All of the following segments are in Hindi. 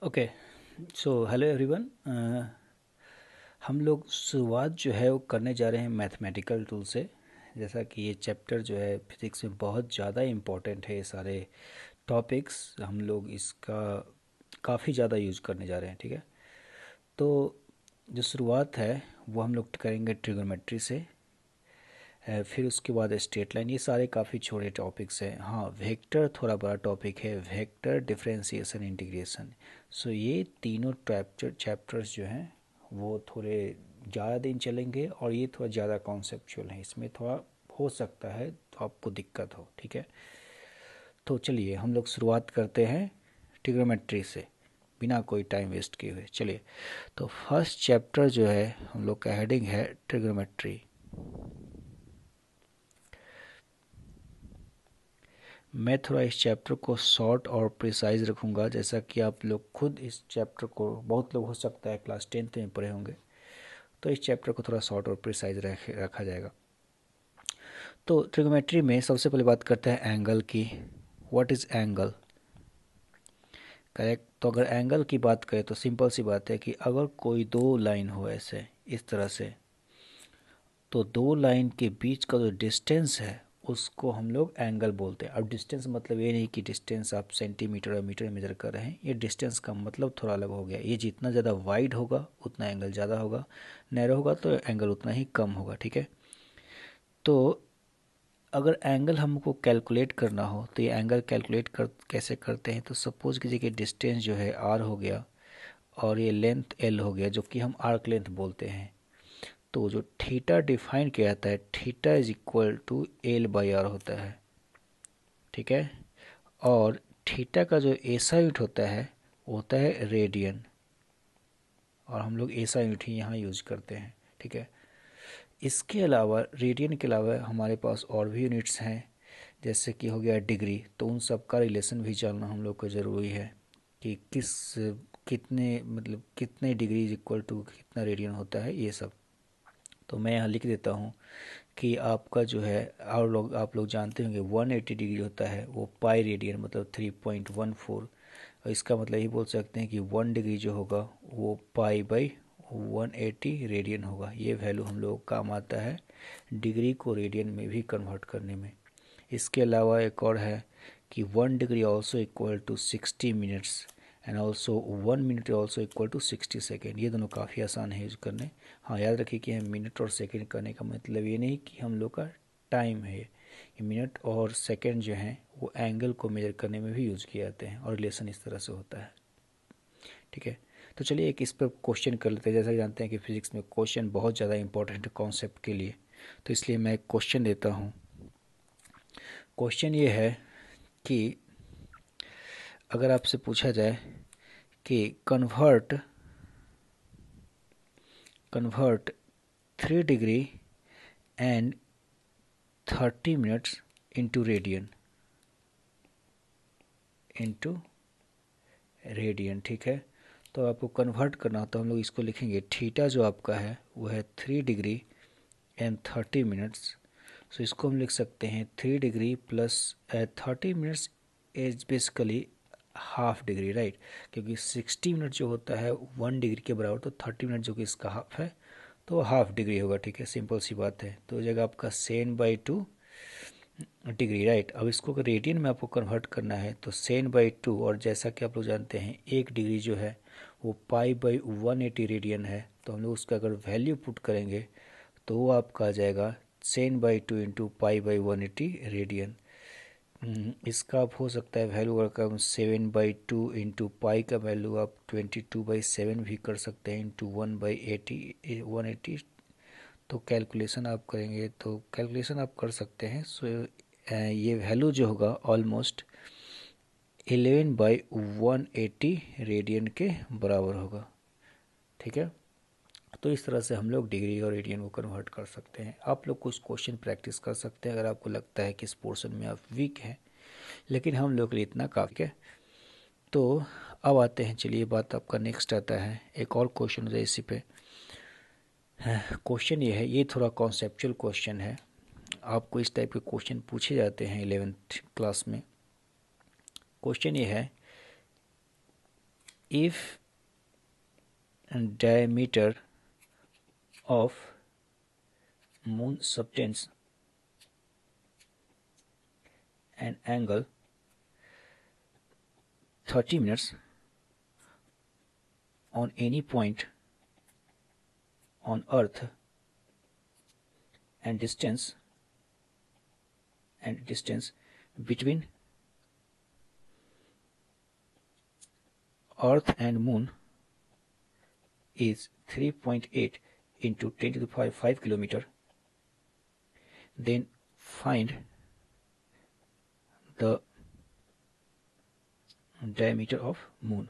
ओके। So hello everyone. हम लोग शुरुआत जो है वो करने जा रहे हैं मैथमेटिकल टूल से। जैसा कि ये चैप्टर जो है फिज़िक्स में बहुत ज़्यादा इम्पोर्टेंट है, ये सारे टॉपिक्स हम लोग इसका काफ़ी ज़्यादा यूज़ करने जा रहे हैं। ठीक है, तो जो शुरुआत है वो हम लोग करेंगे ट्रिगोनोमेट्री से। फिर उसके बाद स्ट्रेट लाइन, ये सारे काफ़ी छोटे टॉपिक्स हैं। हाँ, वेक्टर थोड़ा बड़ा टॉपिक है, वेक्टर डिफरेंशिएशन इंटीग्रेशन। सो ये तीनों चैप्टर्स जो हैं वो थोड़े ज़्यादा दिन चलेंगे और ये थोड़ा ज़्यादा कॉन्सेप्चुअल है, इसमें थोड़ा हो सकता है तो आपको दिक्कत हो। ठीक है, तो चलिए हम लोग शुरुआत करते हैं ट्रिग्नोमेट्री से बिना कोई टाइम वेस्ट किए हुए। चलिए, तो फर्स्ट चैप्टर जो है हम लोग का हेडिंग है ट्रिग्नोमेट्री। मैं थोड़ा इस चैप्टर को शॉर्ट और प्रिसाइज रखूँगा, जैसा कि आप लोग खुद इस चैप्टर को, बहुत लोग हो सकता है क्लास 10th में पढ़े होंगे, तो इस चैप्टर को थोड़ा शॉर्ट और प्रिसाइज रखा जाएगा। तो ट्रिग्नोमेट्री में सबसे पहले बात करते हैं एंगल की। What is angle? करेक्ट। तो अगर एंगल की बात करें तो सिंपल सी बात है कि अगर कोई दो लाइन हो ऐसे इस तरह से, तो दो लाइन के बीच का जो डिस्टेंस है उसको हम लोग एंगल बोलते हैं। अब डिस्टेंस मतलब ये नहीं कि डिस्टेंस आप सेंटीमीटर और मीटर में मेजर कर रहे हैं, ये डिस्टेंस का मतलब थोड़ा अलग हो गया। ये जितना ज़्यादा वाइड होगा उतना एंगल ज़्यादा होगा, नैरो होगा तो एंगल उतना ही कम होगा। ठीक है, तो अगर एंगल हमको कैलकुलेट करना हो तो ये एंगल कैलकुलेट कैसे करते हैं? तो सपोज कीजिए कि डिस्टेंस जो है आर हो गया और ये लेंथ एल हो गया, जो कि हम आर्क लेंथ बोलते हैं। तो जो थीटा डिफाइन किया जाता है, theta is equal to L by R होता है। ठीक है, और थीटा का जो ऐसा यूनिट होता है वो होता है रेडियन, और हम लोग ऐसा यूनिट ही यहाँ यूज करते हैं। ठीक है, इसके अलावा रेडियन के अलावा हमारे पास और भी यूनिट्स हैं, जैसे कि हो गया डिग्री। तो उन सब का रिलेशन भी जानना हम लोग को ज़रूरी है कि कितने मतलब कितने डिग्री इज इक्वल टू कितना रेडियन होता है, ये सब। तो मैं यहाँ लिख देता हूँ कि आपका जो है, और आप लोग जानते होंगे 180 डिग्री होता है वो पाई रेडियन मतलब 3.14। और इसका मतलब ये बोल सकते हैं कि 1 डिग्री जो होगा वो पाई बाई 180 रेडियन होगा। ये वैल्यू हम लोग काम आता है डिग्री को रेडियन में भी कन्वर्ट करने में। इसके अलावा एक और है कि 1 degree also equal to 60 minutes, and also 1 minute also equal to 60 second. ये दोनों काफ़ी आसान है यूज करने। हाँ, याद रखिए कि हम मिनट और सेकेंड करने का मतलब ये नहीं कि हम लोग का टाइम है। ये मिनट और सेकेंड जो हैं वो एंगल को मेजर करने में भी यूज़ किए जाते हैं, और रिलेशन इस तरह से होता है। ठीक है, तो चलिए एक इस पर क्वेश्चन कर लेते हैं। जैसा कि जानते हैं कि फिजिक्स में क्वेश्चन बहुत ज़्यादा इंपॉर्टेंट है कॉन्सेप्ट के लिए, तो इसलिए मैं एक क्वेश्चन देता हूँ। क्वेश्चन ये है कि अगर आपसे पूछा जाए कि convert 3 degree and 30 minutes into radian. ठीक है, तो आपको कन्वर्ट करना हो तो हम लोग इसको लिखेंगे, थीटा जो आपका है वो है 3 डिग्री एंड 30 मिनट्स। सो इसको हम लिख सकते हैं 3 degree plus 30 minutes is basically half degree, right? क्योंकि 60 मिनट जो होता है 1 डिग्री के बराबर, तो 30 मिनट जो कि इसका हाफ है तो हाफ डिग्री होगा। ठीक है, सिंपल सी बात है। तो जगह आपका सेन बाई 2 डिग्री, राइट? अब इसको अगर रेडियन में आपको कन्वर्ट करना है तो सेन बाई 2, और जैसा कि आप लोग जानते हैं 1 डिग्री जो है वो पाई बाई 180 रेडियन है। तो हम लोग उसका अगर वैल्यू पुट करेंगे तो वो आपका आ जाएगा Sen by 2 into pi by 180 radian. इसका आप हो सकता है वैल्यू अगर 7/2 इंटू पाई का वैल्यू आप 22/7 भी कर सकते हैं, इंटू 1/80 तो कैलकुलेशन आप करेंगे तो कैलकुलेशन आप कर सकते हैं। सो ये वैल्यू जो होगा ऑलमोस्ट 11/180 रेडियन के बराबर होगा। ठीक है, तो इस तरह से हम लोग डिग्री और रेडियन को कन्वर्ट कर सकते हैं। आप लोग कुछ क्वेश्चन प्रैक्टिस कर सकते हैं अगर आपको लगता है कि इस पोर्शन में आप वीक हैं, लेकिन हम लोग के लिए इतना काफ़ी है। तो अब आते हैं, चलिए बात आपका नेक्स्ट आता है, एक और क्वेश्चन है इसी पे। क्वेश्चन ये है, ये थोड़ा कॉन्सेप्चुअल क्वेश्चन है। आपको इस टाइप के क्वेश्चन पूछे जाते हैं 11th क्लास में। क्वेश्चन ये है, if diameter of moon subtends an angle 30 minutes on any point on earth and distance between earth and moon is 3.8 into 10 to the power 5 kilometer, then find the diameter of moon।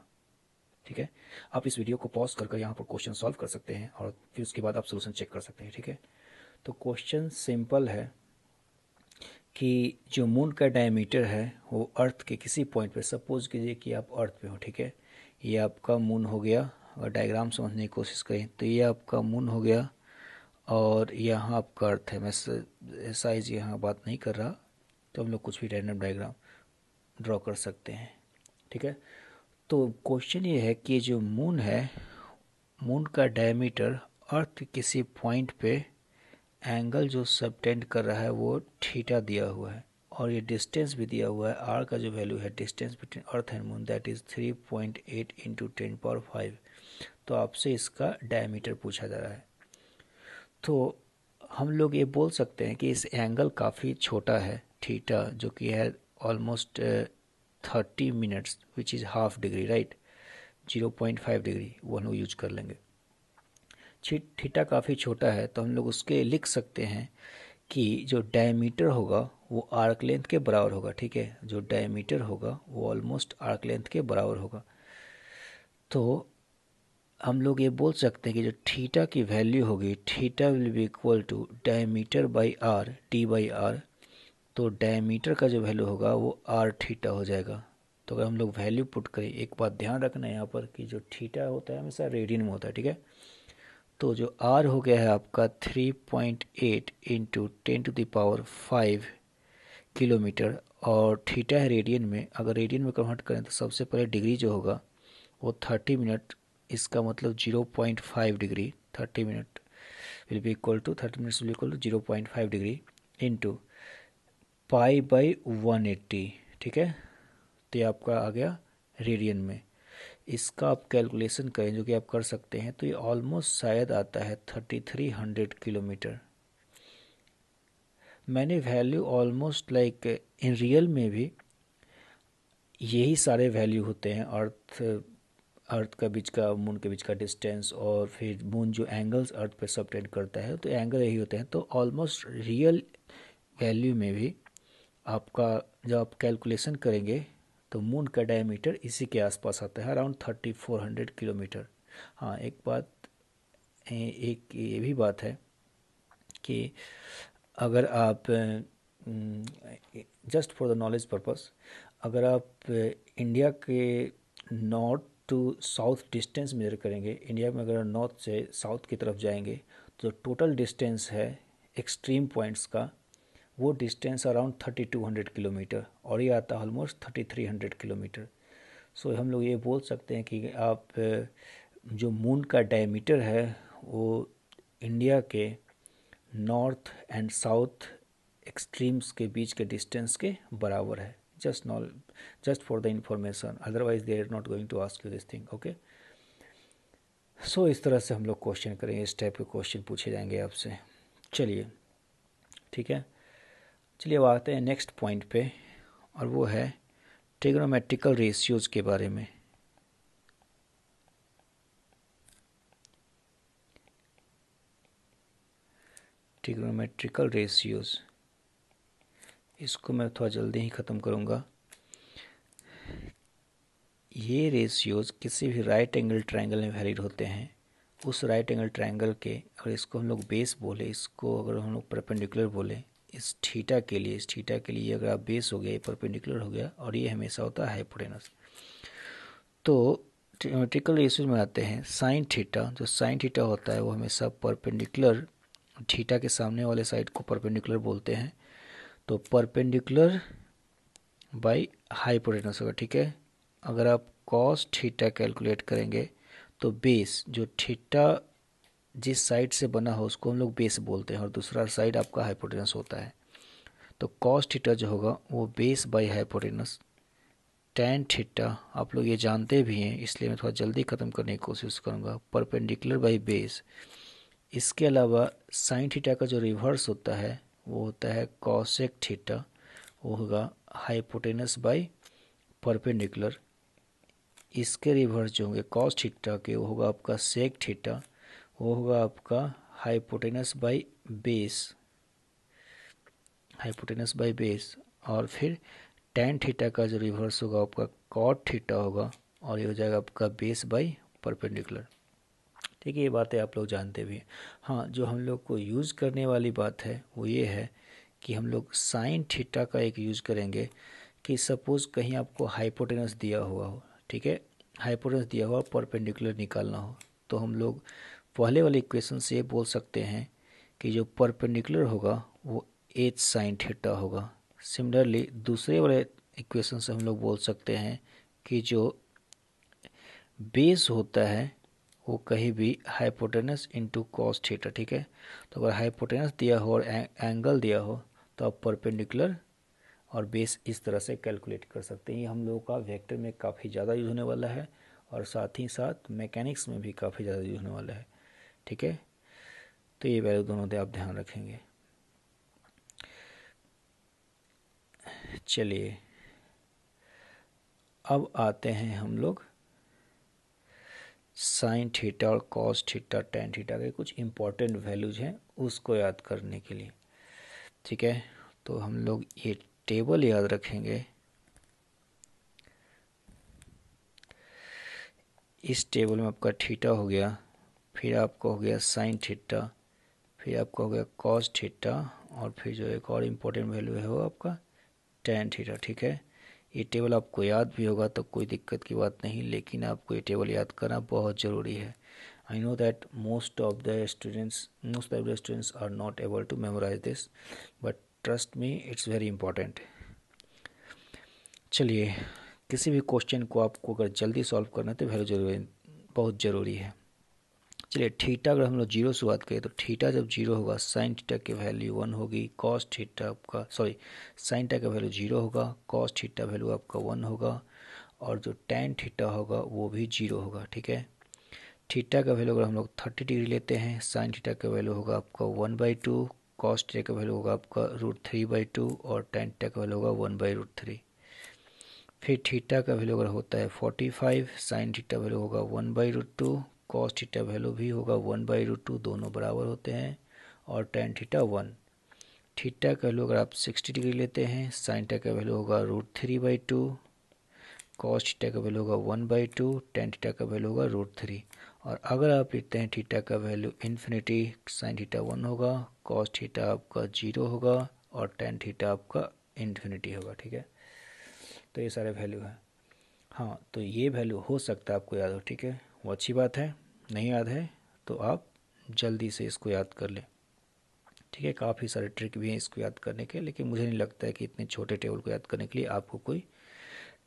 ठीक है, आप इस वीडियो को पॉज कर यहाँ पर क्वेश्चन सॉल्व कर सकते हैं और फिर उसके बाद आप सोल्यूशन चेक कर सकते हैं। ठीक है, तो क्वेश्चन सिंपल है कि जो मून का डायमीटर है वो अर्थ के किसी पॉइंट पे, सपोज कीजिए कि आप अर्थ पे हो। ठीक है, ये आपका मून हो गया, अगर डायग्राम समझने की कोशिश करें तो ये आपका मून हो गया और यहाँ आपका अर्थ है। मैं साइज यहाँ बात नहीं कर रहा, तो हम लोग कुछ भी रैंडम डायग्राम ड्रॉ कर सकते हैं। ठीक है, तो क्वेश्चन ये है कि जो मून है, मून का डायमीटर अर्थ के किसी पॉइंट पे एंगल जो सबटेंड कर रहा है वो थीटा दिया हुआ है और ये डिस्टेंस भी दिया हुआ है। आर का जो वैल्यू है distance between earth and moon that is 3.8 into 10⁵। तो आपसे इसका डायमीटर पूछा जा रहा है। तो हम लोग ये बोल सकते हैं कि इस एंगल काफ़ी छोटा है थीटा, जो कि है almost 30 minutes which is half degree, right, 0.5 degree वो हम लोग यूज कर लेंगे। थीटा काफ़ी छोटा है तो हम लोग उसके लिख सकते हैं कि जो डायमीटर होगा वो आर्क लेंथ के बराबर होगा। ठीक है, जो डायमीटर होगा वो ऑलमोस्ट आर्क लेंथ के बराबर होगा। तो हम लोग ये बोल सकते हैं कि जो थीटा की वैल्यू होगी, theta will be equal to diameter by R, T by R. तो डायमीटर का जो वैल्यू होगा वो आर थीटा हो जाएगा। तो अगर हम लोग वैल्यू पुट करें, एक बात ध्यान रखना है यहाँ पर कि जो थीटा होता है हमेशा रेडियन में होता है। ठीक है, तो जो आर हो गया है आपका 3.8 इंटू 10⁵ किलोमीटर और थीटा है रेडियन में। अगर रेडियन में कन्वर्ट करें तो सबसे पहले डिग्री जो होगा वो 30 मिनट, इसका मतलब 0.5 degree. 30 minute will be equal to 30 minutes will equal to 0.5 degree into pi by 180। ठीक है, तो ये आपका आ गया रेडियन में। इसका आप कैलकुलेशन करें जो कि आप कर सकते हैं, तो ये ऑलमोस्ट शायद आता है 3300 किलोमीटर। मैंने value almost like in real में भी यही सारे वैल्यू होते हैं, अर्थ का बीच का, मून के बीच का डिस्टेंस और फिर मून जो एंगल्स अर्थ पे सबटेंड करता है तो एंगल यही होते हैं। तो ऑलमोस्ट रियल वैल्यू में भी आपका जब आप कैलकुलेशन करेंगे तो मून का डायमीटर इसी के आसपास आता है, अराउंड 3400 किलोमीटर। हाँ, एक बात, एक ये भी बात है कि अगर आप just for the knowledge purpose, अगर आप इंडिया के north to south distance measure करेंगे, इंडिया में अगर नॉर्थ से साउथ की तरफ जाएंगे तो टोटल डिस्टेंस है एक्सट्रीम पॉइंट्स का, वो डिस्टेंस अराउंड 3200 किलोमीटर और ये आता है ऑलमोस्ट 3300 किलोमीटर। सो हम लोग ये बोल सकते हैं कि आप जो मून का डायमीटर है वो इंडिया के नॉर्थ एंड साउथ एक्सट्रीम्स के बीच के डिस्टेंस के बराबर है। Just for the information, otherwise they are not going to ask you this thing. Okay, so इस तरह से हम लोग क्वेश्चन करेंगे, इस टाइप के क्वेश्चन पूछे जाएंगे आपसे। चलिए ठीक है, चलिए अब आते हैं नेक्स्ट पॉइंट पे और वो है ट्रिग्नोमेट्रिकल रेशियोज के बारे में। ट्रिग्नोमेट्रिकल रेशियोज, इसको मैं थोड़ा जल्दी ही ख़त्म करूँगा। ये रेशियोज किसी भी राइट एंगल ट्रायंगल में वैलिड होते हैं। उस राइट एंगल ट्रायंगल के, अगर इसको हम लोग बेस बोले, इसको अगर हम लोग परपेंडिकुलर बोले, इस थीटा के लिए अगर आप बेस हो गया, ये परपेंडिकुलर हो गया और ये हमेशा होता है हाइपोटेनस। तो ट्रिग्नोमेट्रिकल रेशियोज में आते हैं साइन थीटा। जो साइन थीटा होता है वो हमेशा परपेंडिकुलर, थीटा के सामने वाले साइड को परपेंडिकुलर बोलते हैं। तो परपेंडिकुलर बाई हाइपोटेनस होगा। ठीक है, अगर आप कॉस थीटा कैलकुलेट करेंगे तो बेस जो थीटा जिस साइड से बना हो उसको हम लोग बेस बोलते हैं और दूसरा साइड आपका हाइपोटेनस होता है। तो कॉस थीटा जो होगा वो base by hypotenuse, tan theta आप लोग ये जानते भी हैं इसलिए मैं थोड़ा जल्दी ख़त्म करने की कोशिश करूँगा, परपेंडिकुलर बाई बेस। इसके अलावा साइन थीटा का जो रिवर्स होता है वो होता है कॉसेक थीटा, वो होगा हाइपोटेनस बाई परपेंडिकुलर। इसके रिवर्स जो होंगे कॉस थीटा के वो होगा आपका सेक थीटा, वो होगा आपका hypotenuse by base, hypotenuse by base. और फिर टैन थीटा का जो रिवर्स होगा आपका कॉट थीटा होगा और ये हो जाएगा आपका बेस बाई परपेंडिकुलर। ठीक है, ये बातें आप लोग जानते भी हैं। हाँ, जो हम लोग को यूज़ करने वाली बात है वो ये है कि हम लोग साइन थीटा का एक यूज़ करेंगे कि सपोज़ कहीं आपको हाइपोटेनस दिया हुआ हो, ठीक है, हाइपोटेनस दिया हुआ परपेंडिकुलर निकालना हो, तो हम लोग पहले वाले इक्वेशन से ये बोल सकते हैं कि जो परपेंडिकुलर होगा वो एच साइन थीटा होगा। सिमिलरली दूसरे वाले इक्वेशन से हम लोग बोल सकते हैं कि जो बेस होता है वो कहीं भी हाइपोटेनस इंटू कॉस थीटा, ठीक है। तो अगर हाइपोटेनस दिया हो और एंगल दिया हो तो आप परपेंडिकुलर और बेस इस तरह से कैलकुलेट कर सकते हैं। ये हम लोगों का वेक्टर में काफ़ी ज़्यादा यूज होने वाला है और साथ ही साथ मैकेनिक्स में भी काफ़ी ज़्यादा यूज होने वाला है, ठीक है। तो ये वैल्यू दोनों दे आप ध्यान रखेंगे। चलिए अब आते हैं हम लोग साइन थीटा और कॉस थीटा टैन थीटा के कुछ इम्पोर्टेंट वैल्यूज हैं उसको याद करने के लिए, ठीक है। तो हम लोग ये टेबल याद रखेंगे। इस टेबल में आपका थीटा हो गया, फिर आपका हो गया साइन थीटा, फिर आपका हो गया कॉस थीटा और फिर जो एक और इम्पोर्टेंट वैल्यू है वो आपका टैन थीटा, ठीक है। ये टेबल आपको याद भी होगा तो कोई दिक्कत की बात नहीं, लेकिन आपको ये टेबल याद करना बहुत ज़रूरी है। I know that most of the students are not able to memorize this, but trust me, it's very important. चलिए, किसी भी क्वेश्चन को आपको अगर जल्दी सॉल्व करना है तो वैल्यू जरूरी, बहुत ज़रूरी है। चलिए, थीटा अगर हम लोग जीरो से बात करें तो थीटा जब जीरो होगा साइन थीटा की वैल्यू 1 होगी, कॉस थीटा आपका साइन थीटा का वैल्यू 0 होगा, कॉस थीटा वैल्यू आपका 1 होगा और जो टैन थीटा होगा वो भी 0 होगा, ठीक है। थीटा का वैल्यू अगर हम लोग 30 डिग्री लेते हैं, साइन थीटा का वैल्यू होगा आपका 1/2, कॉस थीटा का वैल्यू होगा आपका √3/2 और टैन थीटा का वैल्यू होगा 1/√3। फिर थीटा का वैल्यू अगर होता है 45, साइन थीटा वैल्यू होगा 1/√2, कॉस थीटा वैल्यू भी होगा 1/√2, दोनों बराबर होते हैं और टैन थीटा 1। थीटा का वैल्यू अगर आप 60 डिग्री लेते हैं, साइन थीटा का वैल्यू होगा √3/2, कॉस थीटा का वैल्यू होगा 1/2, टैन थीटा का वैल्यू होगा √3। और अगर आप लेते हैं थीटा का वैल्यू इन्फिनिटी, साइन थीटा 1 होगा, कॉस थीटा आपका 0 होगा और टैन थीटा आपका इन्फिनिटी होगा, ठीक है। तो ये सारे वैल्यू हैं। हाँ, तो ये वैल्यू हो सकता है आपको याद हो, ठीक है, वो अच्छी बात है। नहीं याद है तो आप जल्दी से इसको याद कर लें, ठीक है। काफ़ी सारे ट्रिक भी हैं इसको याद करने के, लेकिन मुझे नहीं लगता है कि इतने छोटे टेबल को याद करने के लिए आपको कोई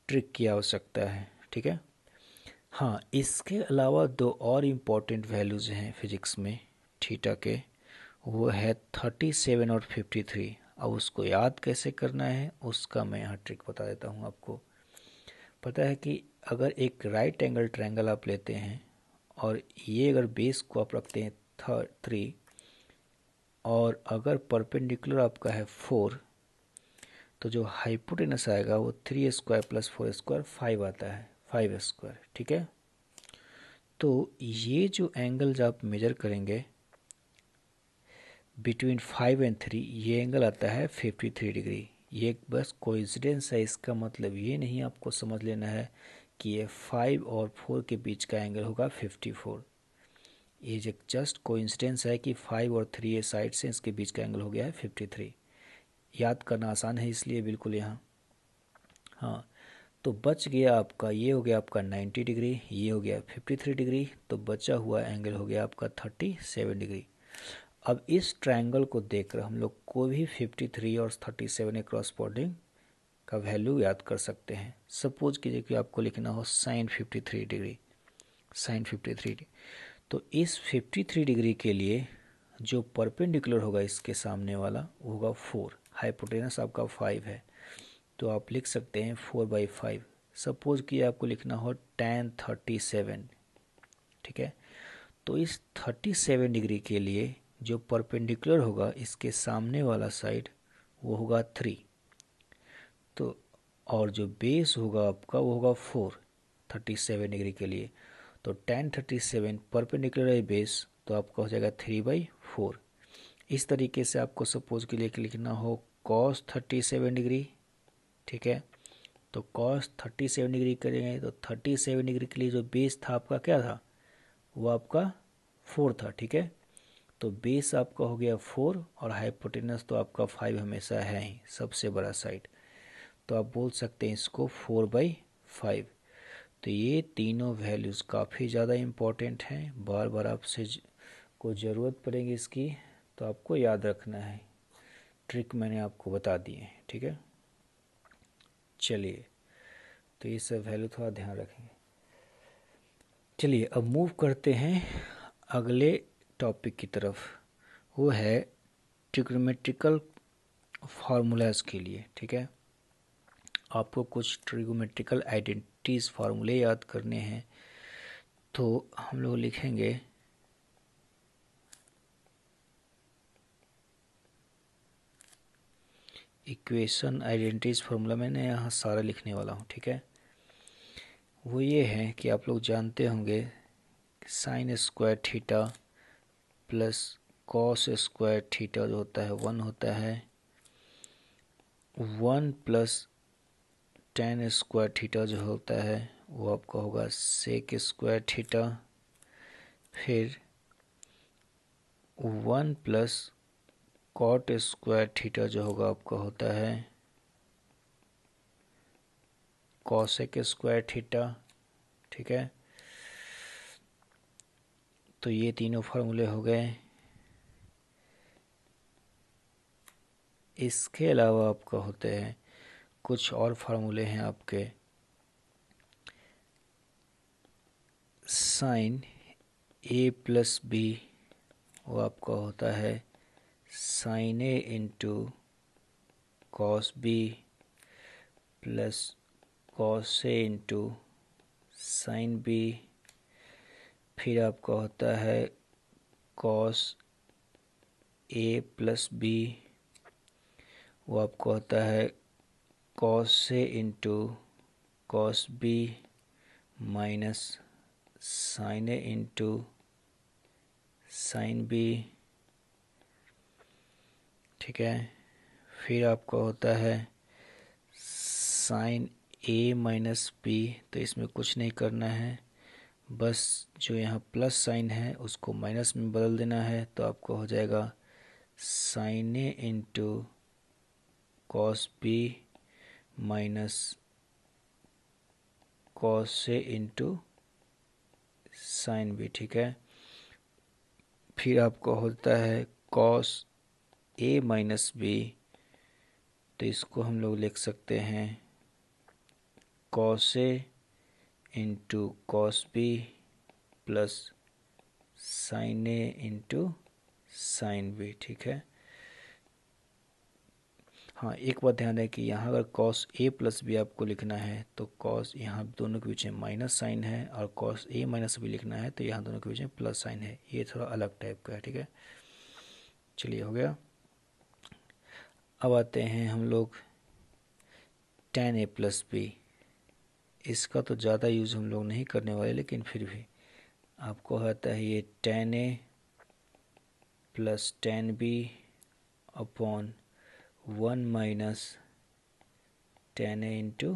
ट्रिक की आवश्यकता है, ठीक है। हाँ, इसके अलावा दो और इम्पोर्टेंट वैल्यूज़ हैं फिजिक्स में थीटा के, वो है 37 और 53। अब उसको याद कैसे करना है उसका मैं यहाँ ट्रिक बता देता हूँ आपको। पता है कि अगर एक राइट एंगल ट्रायंगल आप लेते हैं और ये अगर बेस को आप रखते हैं 3 और अगर परपेंडिकुलर आपका है 4, तो जो हाइपोटेनस आएगा वो 3² + 4² 5 आता है, 5², ठीक है। तो ये जो एंगल आप मेजर करेंगे बिटवीन 5 और 3, ये एंगल आता है 53 डिग्री। ये एक बस कोइंसिडेंस है, इसका मतलब ये नहीं आपको समझ लेना है कि ये 5 और 4 के बीच का एंगल होगा 54। ये जस्ट कोइंसिडेंस है कि 5 और 3 ये साइड से इसके बीच का एंगल हो गया है 53। याद करना आसान है इसलिए बिल्कुल यहाँ। हाँ, तो बच गया आपका, ये हो गया आपका 90 डिग्री, ये हो गया 53 डिग्री, तो बचा हुआ एंगल हो गया आपका 37 डिग्री। अब इस ट्रायंगल को देखकर हम लोग कोई भी 53 और 37 के क्रॉसपोंडिंग का वैल्यू याद कर सकते हैं। सपोज कीजिए कि आपको लिखना हो साइन 53 डिग्री, साइन 53 डिग्री, तो इस 53 डिग्री के लिए जो परपेंडिकुलर होगा इसके सामने वाला वो होगा 4, हाइपोटेनस आपका 5 है, तो आप लिख सकते हैं 4/5। सपोज कि आपको लिखना हो tan 37, ठीक है, तो इस 37 डिग्री के लिए जो परपेंडिकुलर होगा इसके सामने वाला साइड वो होगा 3, तो और जो बेस होगा आपका वो होगा 4 37 डिग्री के लिए, तो tan 37 परपेंडिकुलर है बेस, तो आपका हो जाएगा 3/4। इस तरीके से आपको सपोज के लिए लिखना हो cos 37 डिग्री, ठीक है, तो cos 37 डिग्री करेंगे तो 37 डिग्री के लिए जो बेस था आपका क्या था, वो आपका 4 था, ठीक है, तो बेस आपका हो गया 4 और हाइपोटेनस तो आपका 5 हमेशा है ही, सबसे बड़ा साइड, तो आप बोल सकते हैं इसको 4/5। तो ये तीनों वैल्यूज़ काफ़ी ज़्यादा इम्पोर्टेंट हैं, बार बार आपसे को ज़रूरत पड़ेगी इसकी, तो आपको याद रखना है। ट्रिक मैंने आपको बता दी है, ठीक है। चलिए, तो ये सब वैल्यू थोड़ा ध्यान रखेंगे। चलिए अब मूव करते हैं अगले टॉपिक की तरफ, वो है ट्रिग्नोमेट्रिकल फार्मूलाज के लिए, ठीक है। आपको कुछ ट्रिग्नोमेट्रिकल आइडेंटिटीज फार्मूले याद करने हैं, तो हम लोग लिखेंगे इक्वेशन आइडेंटिटीज फार्मूला, मैंने यहाँ सारा लिखने वाला हूँ, ठीक है। वो ये है कि आप लोग जानते होंगे sine square theta plus cos square theta जो होता है 1 होता है, 1 प्लस टेन स्क्वायर थीटा जो होता है वो आपका होगा सेक स्क्वायर थीटा, फिर 1 प्लस कॉट स्क्वायर थीटा जो होगा आपका होता है कॉसेक स्क्वायर थीटा, ठीक है। तो ये तीनों फार्मूले हो गए। इसके अलावा आपका होते हैं कुछ और फार्मूले हैं आपके, साइन ए प्लस बी, वो आपका होता है sine A into cos B plus cos A into sine B, फिर आपका होता है कॉस ए प्लस बी, वो आपका होता है cos A into cos B minus sine A into sine B, ठीक है। फिर आपका होता है साइन ए माइनस बी, तो इसमें कुछ नहीं करना है, बस जो यहाँ प्लस साइन है उसको माइनस में बदल देना है, तो आपको हो जाएगा sine A into cos B minus cos A into sine B, ठीक है। फिर आपको होता है कॉस ए माइनस बी, तो इसको हम लोग लिख सकते हैं cos A into cos B plus sine A into sine B, ठीक है। हाँ, एक बात ध्यान दें कि यहाँ अगर कॉस ए प्लस बी आपको लिखना है तो कॉस यहाँ दोनों के बीच में माइनस साइन है, और कॉस ए माइनस बी लिखना है तो यहाँ दोनों के बीच में प्लस साइन है, ये थोड़ा अलग टाइप का है, ठीक है। चलिए हो गया। अब आते हैं हम लोग tan a प्लस बी, इसका तो ज़्यादा यूज़ हम लोग नहीं करने वाले, लेकिन फिर भी आपको आता है ये tan a plus tan b upon 1 minus tan a into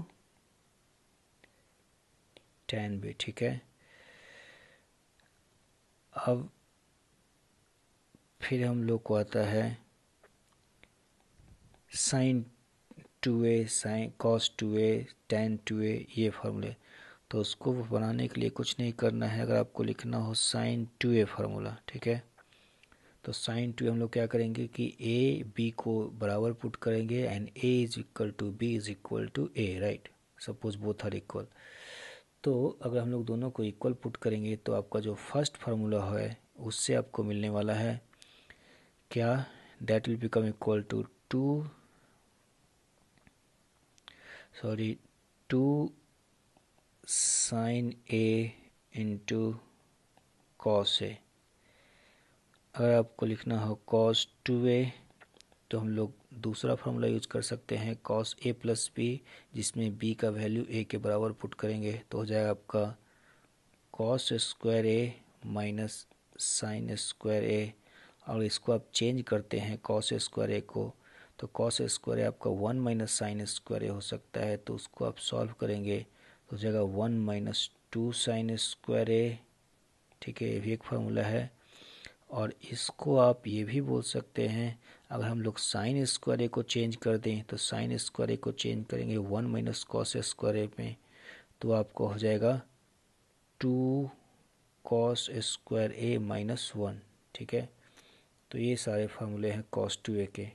tan b, ठीक है। अब फिर हम लोग को आता है sign 2a sine cos 2a tan 2a, ये फार्मूले, तो उसको बनाने के लिए कुछ नहीं करना है, अगर आपको लिखना हो साइन 2a फार्मूला, ठीक है, तो साइन टू हम लोग क्या करेंगे कि ए बी को बराबर पुट करेंगे and A is equal to B is equal to A, right. Suppose both are equal. तो अगर हम लोग दोनों को इक्वल पुट करेंगे तो आपका जो फर्स्ट फार्मूला है उससे आपको मिलने वाला है क्या, that will become equal to two sine A into cos A. अगर आपको लिखना हो कॉस 2a तो हम लोग दूसरा फार्मूला यूज कर सकते हैं कॉस a प्लस बी, जिसमें b का वैल्यू a के बराबर पुट करेंगे तो हो जाएगा आपका कॉस स्क्वायर ए माइनस साइन स्क्वायर ए। और इसको आप चेंज करते हैं कॉस स्क्वायर ए को, तो कॉस स्क्वायर ए आपका 1 माइनस साइन स्क्वायर ए हो सकता है, तो उसको आप सॉल्व करेंगे तो हो जाएगा 1 माइनस 2 साइन स्क्वायर ए। ठीक है, ये भी एक फार्मूला है। और इसको आप ये भी बोल सकते हैं, अगर हम लोग साइन स्क्वायर ए को चेंज कर दें तो साइन स्क्वायर ए को चेंज करेंगे 1 माइनस कॉस स्क्वायर ए में, तो आपको हो जाएगा 2 कॉस स्क्वायर ए माइनस 1। ठीक है, तो ये सारे फार्मूले हैं कॉस 2a के।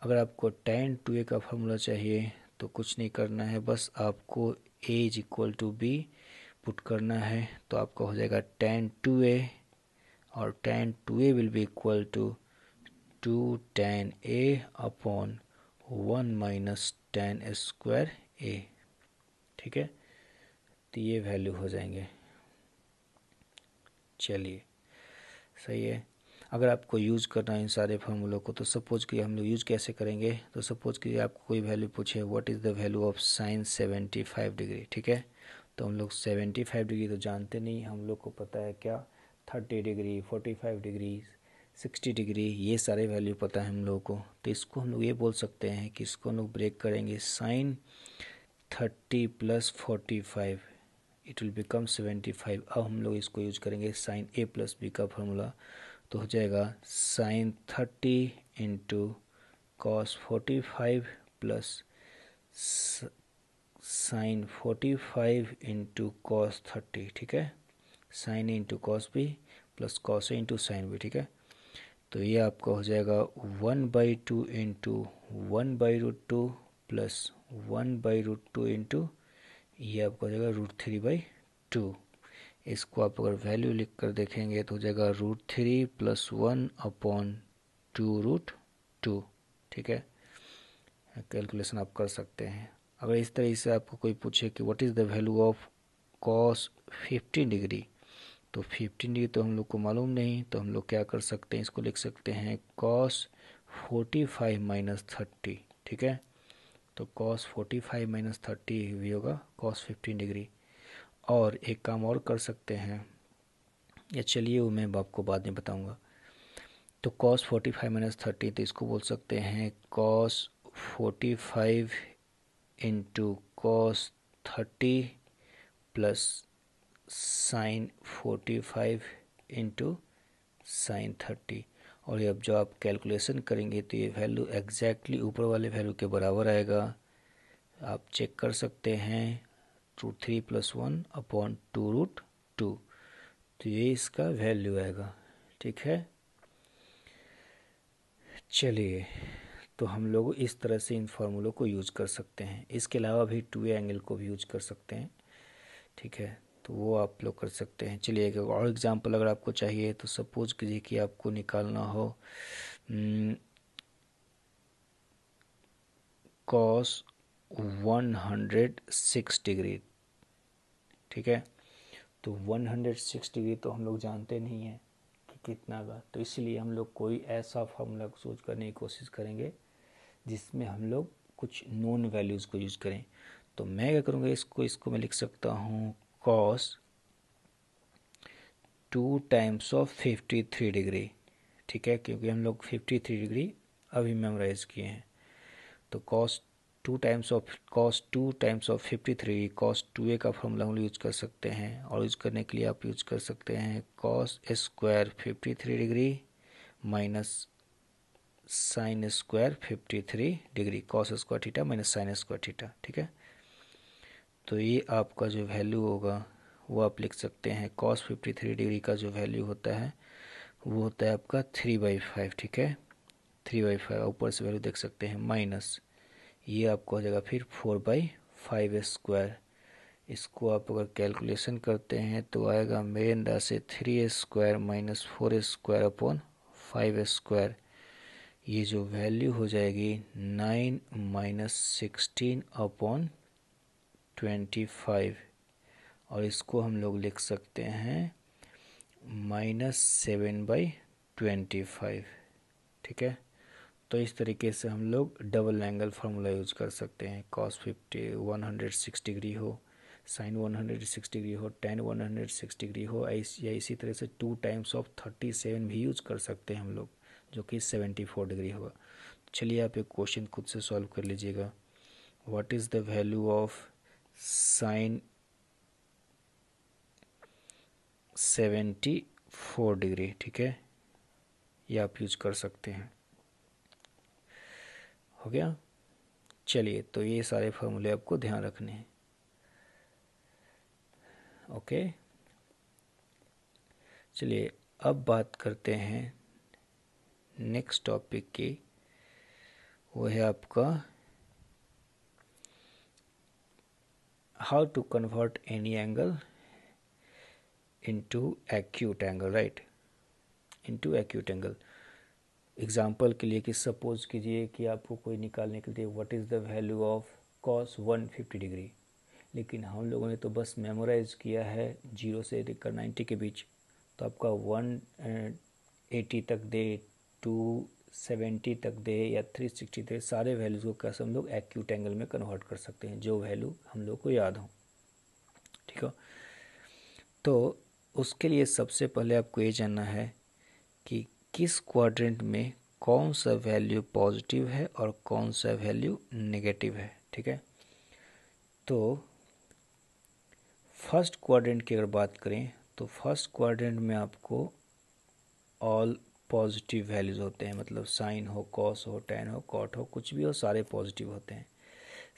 अगर आपको tan 2a का फार्मूला चाहिए तो कुछ नहीं करना है, बस आपको a is equal to B put करना है, तो आपका हो जाएगा tan 2a, और tan 2a will be equal to 2 tan a upon 1 minus tan square a। ठीक है, तो ये वैल्यू हो जाएंगे। चलिए, सही है। अगर आपको यूज़ करना है इन सारे फार्मूलों को तो सपोज कि हम लोग यूज़ कैसे करेंगे, तो सपोज कि आपको कोई वैल्यू पूछे what is the value of sine 75 degree. ठीक है, तो हम लोग 75 डिग्री तो जानते नहीं, हम लोग को पता है क्या 30 डिग्री 45 डिग्री 60 डिग्री, ये सारे वैल्यू पता है हम लोगों को। तो इसको हम लोग ये बोल सकते हैं कि इसको हम लोग ब्रेक करेंगे sine 30 plus 45 it will become 75। अब हम लोग इसको यूज करेंगे साइन ए प्लस बी का फार्मूला, तो हो जाएगा sine 30 into cos 45 plus sine 45 into cos 30। ठीक है, sine A into cos B plus cos A into sine B. ठीक है, तो ये आपका हो जाएगा 1/2 इंटू 1/√2 प्लस 1/√2 इंटू ये आपका हो जाएगा √3/2। इसको आप अगर वैल्यू लिख कर देखेंगे तो हो जाएगा √3 प्लस 1 अपॉन 2√2। ठीक है, कैलकुलेशन आप कर सकते हैं। अगर इस तरह से आपको कोई पूछे कि what is the value of cos 15 degree, तो 15 डिग्री तो हम लोग को मालूम नहीं, तो हम लोग क्या कर सकते हैं, इसको लिख सकते हैं कॉस 45 माइनस 30। ठीक है, तो कॉस 45 माइनस 30 भी होगा कॉस 15 डिग्री। और एक काम और कर सकते हैं, या चलिए वो मैं आपको बाद में बताऊंगा। तो कॉस 45 माइनस 30, तो इसको बोल सकते हैं cos 45 into cos 30 plus sine 45 into sine 30। और ये अब जो आप कैलकुलेशन करेंगे तो ये वैल्यू एग्जैक्टली ऊपर वाले वैल्यू के बराबर आएगा। आप चेक कर सकते हैं, √3 प्लस 1 अपॉन 2√2, तो ये इसका वैल्यू आएगा। ठीक है, चलिए, तो हम लोग इस तरह से इन फार्मूलों को यूज कर सकते हैं। इसके अलावा भी 2a एंगल को भी यूज कर सकते हैं। ठीक है, तो वो आप लोग कर सकते हैं। चलिए, एक और एग्जांपल अगर आपको चाहिए तो सपोज कीजिए कि आपको निकालना हो कॉस 106 डिग्री। ठीक है, तो 106 डिग्री तो हम लोग जानते नहीं हैं कि कितना का, तो इसलिए हम लोग कोई ऐसा फार्मूला सोच करने की कोशिश करेंगे जिसमें हम लोग कुछ नोन वैल्यूज़ को यूज़ करें। तो मैं क्या करूँगा, इसको मैं लिख सकता हूँ कॉस 2 टाइम्स ऑफ 53 डिग्री। ठीक है, क्योंकि हम लोग 53 डिग्री अभी मेमोराइज किए हैं। तो cos 2 times of 53 cos 2a का फॉर्मूला हम यूज कर सकते हैं। और यूज करने के लिए आप यूज कर सकते हैं cos square 53 degree minus sine square 53 degree, cos square theta minus sine square theta. ठीक है, तो ये आपका जो वैल्यू होगा वो आप लिख सकते हैं कॉस 53 डिग्री का जो वैल्यू होता है वो होता है आपका 3/5, ठीक है। 3/5 ऊपर से वैल्यू देख सकते हैं, माइनस ये आपको हो जाएगा फिर 4/5²। इसको आप अगर कैलकुलेशन करते हैं तो आएगा मेरे अंदाज से 3² माइनस 4² अपॉन 5²। ये जो वैल्यू हो जाएगी 9 माइनस 16 अपॉन 25, और इसको हम लोग लिख सकते हैं -7/25, ठीक है। तो इस तरीके से हम लोग डबल एंगल फार्मूला यूज कर सकते हैं। cos 160 डिग्री हो, sin 160 डिग्री हो, tan 160 डिग्री हो, या इसी तरह से 2 टाइम्स ऑफ 37 भी यूज कर सकते हैं हम लोग, जो कि 74 डिग्री होगा। चलिए आप एक क्वेश्चन खुद से सॉल्व कर लीजिएगा। What is the value of sin 74 degree, ठीक है, ये आप यूज कर सकते हैं। हो गया। चलिए, तो ये सारे फार्मूले आपको ध्यान रखने हैं। ओके, चलिए अब बात करते हैं नेक्स्ट टॉपिक की। वो है आपका how to convert any angle into acute angle, right, into acute angle. Example के लिए कि सपोज कीजिए कि आपको कोई निकालने के लिए what is the value of cos 150 degree, लेकिन हम लोगों ने तो बस मेमोराइज किया है 0 से लेकर 90 के बीच। तो आपका 180 तक दे, 270 तक दे, या 360 दे, सारे वैल्यूज़ को कैसे हम लोग एक्यूट एंगल में कन्वर्ट कर सकते हैं, जो वैल्यू हम लोग को याद हो, ठीक है। तो उसके लिए सबसे पहले आपको ये जानना है कि किस क्वाड्रेंट में कौन सा वैल्यू पॉजिटिव है और कौन सा वैल्यू नेगेटिव है, ठीक है। तो फर्स्ट क्वाड्रेंट की अगर बात करें तो फर्स्ट क्वाड्रेंट में आपको ऑल पॉजिटिव वैल्यूज़ होते हैं, मतलब साइन हो, कॉस हो, टैन हो, कॉट हो, कुछ भी हो, सारे पॉजिटिव होते हैं।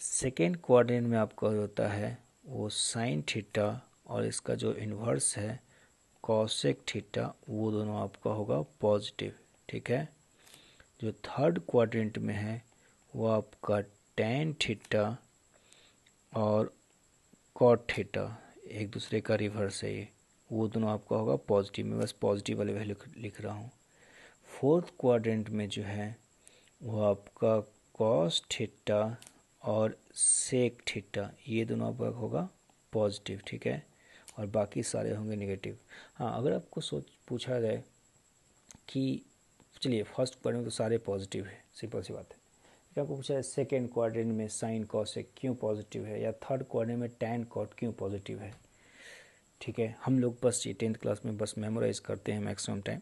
सेकेंड क्वाड्रेंट में आपका होता है वो साइन थीटा और इसका जो इन्वर्स है कॉसेक थीटा, वो दोनों आपका होगा पॉजिटिव, ठीक है। जो थर्ड क्वाड्रेंट में है वो आपका टैन थीटा और कॉट थीटा, एक दूसरे का रिवर्स है ये, वो दोनों आपका होगा पॉजिटिव। में बस पॉजिटिव वाले वैल्यू लिख रहा हूँ। फोर्थ क्वाड्रेंट में जो है वो आपका कॉस थीटा और सेक थीटा, ये दोनों आपका होगा पॉजिटिव, ठीक है, और बाकी सारे होंगे नेगेटिव। हाँ, अगर आपको पूछा जाए कि चलिए फर्स्ट क्वाड्रेंट में तो सारे पॉजिटिव है, सिंपल सी बात है। फिर आपको पूछा है सेकेंड क्वाड्रेंट में साइन कॉसेक क्यों पॉजिटिव है, या थर्ड क्वाड्रेंट में टैन कॉट क्यों पॉजिटिव है, ठीक है। हम लोग बस ये 10th क्लास में बस मेमोराइज करते हैं मैक्सिमम टाइम,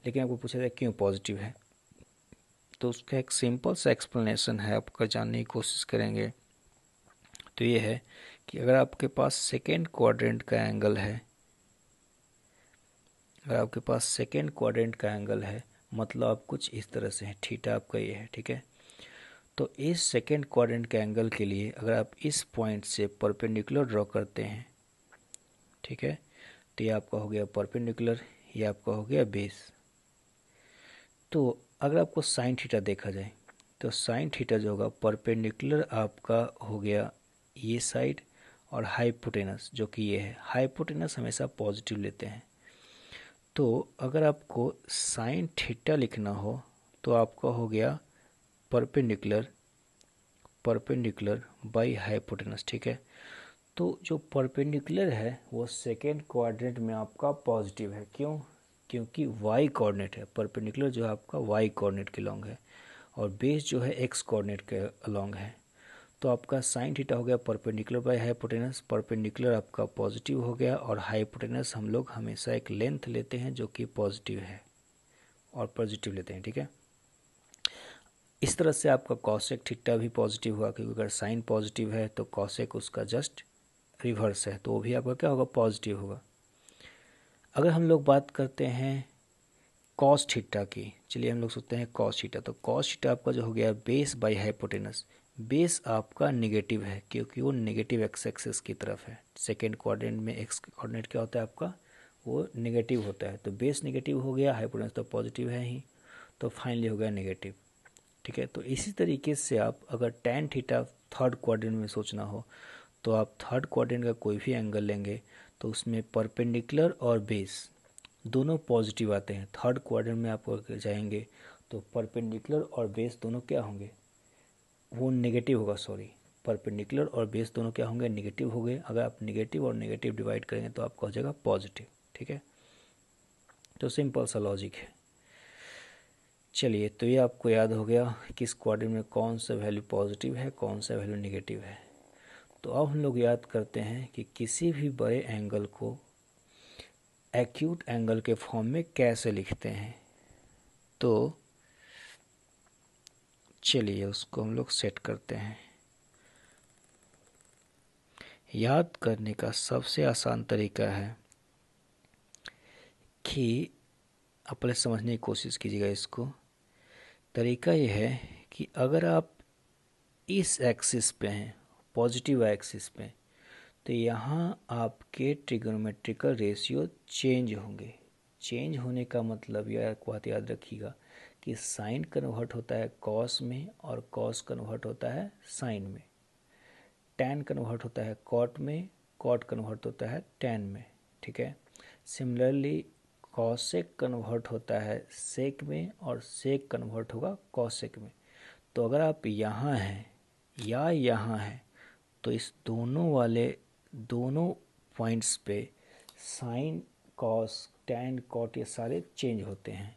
लेकिन आपको पूछा जाए क्यों पॉजिटिव है, तो उसका एक सिंपल सा एक्सप्लेनेशन है, आपका जानने की कोशिश करेंगे। तो ये है कि अगर आपके पास सेकेंड क्वाड्रेंट का एंगल है, अगर आपके पास सेकेंड क्वाड्रेंट का एंगल है, मतलब आप कुछ इस तरह से है, थीटा आपका ये है, ठीक है। तो इस सेकेंड क्वाड्रेंट के एंगल के लिए अगर आप इस पॉइंट से परपेंडिकुलर ड्रॉ करते हैं, ठीक है, तो ये आपका हो गया परपेंडिकुलर, ये आपका हो गया बेस। तो अगर आपको साइन थीटा देखा जाए तो साइन थीटा जो होगा परपेंडिकुलर आपका हो गया ये साइड, और हाइपोटेनस जो कि ये है, हाइपोटेनस हमेशा पॉजिटिव लेते हैं। तो अगर आपको साइन थीटा लिखना हो तो आपका हो गया परपेंडिकुलर, परपेंडिकुलर बाई हाइपोटेनस, ठीक है। तो जो परपेंडिकुलर है वो सेकेंड क्वाड्रेंट में आपका पॉजिटिव है, क्यों? क्योंकि वाई कोऑर्डिनेट है, परपेंडिकुलर जो है आपका वाई कोऑर्डिनेट के लॉन्ग है, और बेस जो है एक्स कोऑर्डिनेट के अलॉन्ग है। तो आपका साइन थीटा हो गया परपेंडिकुलर बाय हाइपोटेनस, परपेंडिकुलर आपका पॉजिटिव हो गया, और हाइपोटेनस हम लोग हमेशा एक लेंथ लेते हैं जो कि पॉजिटिव है और पॉजिटिव लेते हैं, ठीक है। इस तरह से आपका कॉसेक थीटा भी पॉजिटिव हुआ, क्योंकि अगर साइन पॉजिटिव है तो कॉसेक उसका जस्ट रिवर्स है, तो वो भी आपका क्या होगा, पॉजिटिव होगा। अगर हम लोग बात करते हैं कॉस थीटा की, चलिए हम लोग सोचते हैं कॉस थीटा, तो कॉस थीटा आपका जो हो गया बेस बाई हाइपोटेनस, बेस आपका नेगेटिव है क्योंकि वो नेगेटिव एक्स एक्सिस की तरफ है। सेकेंड क्वाड्रेंट में एक्स कोऑर्डिनेट क्या होता है आपका, वो नेगेटिव होता है। तो बेस नेगेटिव हो गया, हाइपोटेनस तो पॉजिटिव है ही, तो फाइनली हो गया नेगेटिव। ठीक है, तो इसी तरीके से आप अगर tan थीटा थर्ड क्वाड्रेंट में सोचना हो तो आप थर्ड क्वाड्रेंट का कोई भी एंगल लेंगे तो उसमें परपेंडिकुलर और बेस दोनों पॉजिटिव आते हैं। थर्ड क्वाड्रेंट में आप अगर जाएंगे तो परपेंडिकुलर और बेस दोनों क्या होंगे, वो नेगेटिव होगा, सॉरी, परपेंडिकुलर और बेस दोनों क्या होंगे, नेगेटिव हो गए। अगर आप नेगेटिव और नेगेटिव डिवाइड करेंगे तो आपका हो जाएगा पॉजिटिव। ठीक है, तो सिंपल सा लॉजिक है। चलिए, तो ये आपको याद हो गया किस क्वाड्रेंट में कौन सा वैल्यू पॉजिटिव है, कौन सा वैल्यू नेगेटिव है। तो अब हम लोग याद करते हैं कि किसी भी बड़े एंगल को एक्यूट एंगल के फॉर्म में कैसे लिखते हैं। तो चलिए उसको हम लोग सेट करते हैं। याद करने का सबसे आसान तरीका है कि आप पहले समझने की कोशिश कीजिएगा इसको। तरीका यह है कि अगर आप इस एक्सिस पे हैं, पॉजिटिव एक्सिस पे, तो यहाँ आपके ट्रिगोनोमेट्रिकल रेशियो चेंज होंगे। चेंज होने का मतलब यह बात याद रखिएगा कि साइन कन्वर्ट होता है कॉस में और कॉस कन्वर्ट होता है साइन में, टैन कन्वर्ट होता है कॉट में, कॉट कन्वर्ट होता है टैन में। ठीक है, सिमिलरली कॉसेक कन्वर्ट होता है सेक में और सेक कन्वर्ट होगा कॉसेक में। तो अगर आप यहाँ हैं या यहाँ हैं तो इस दोनों पॉइंट्स पे साइन कॉस टैन कॉट ये सारे चेंज होते हैं।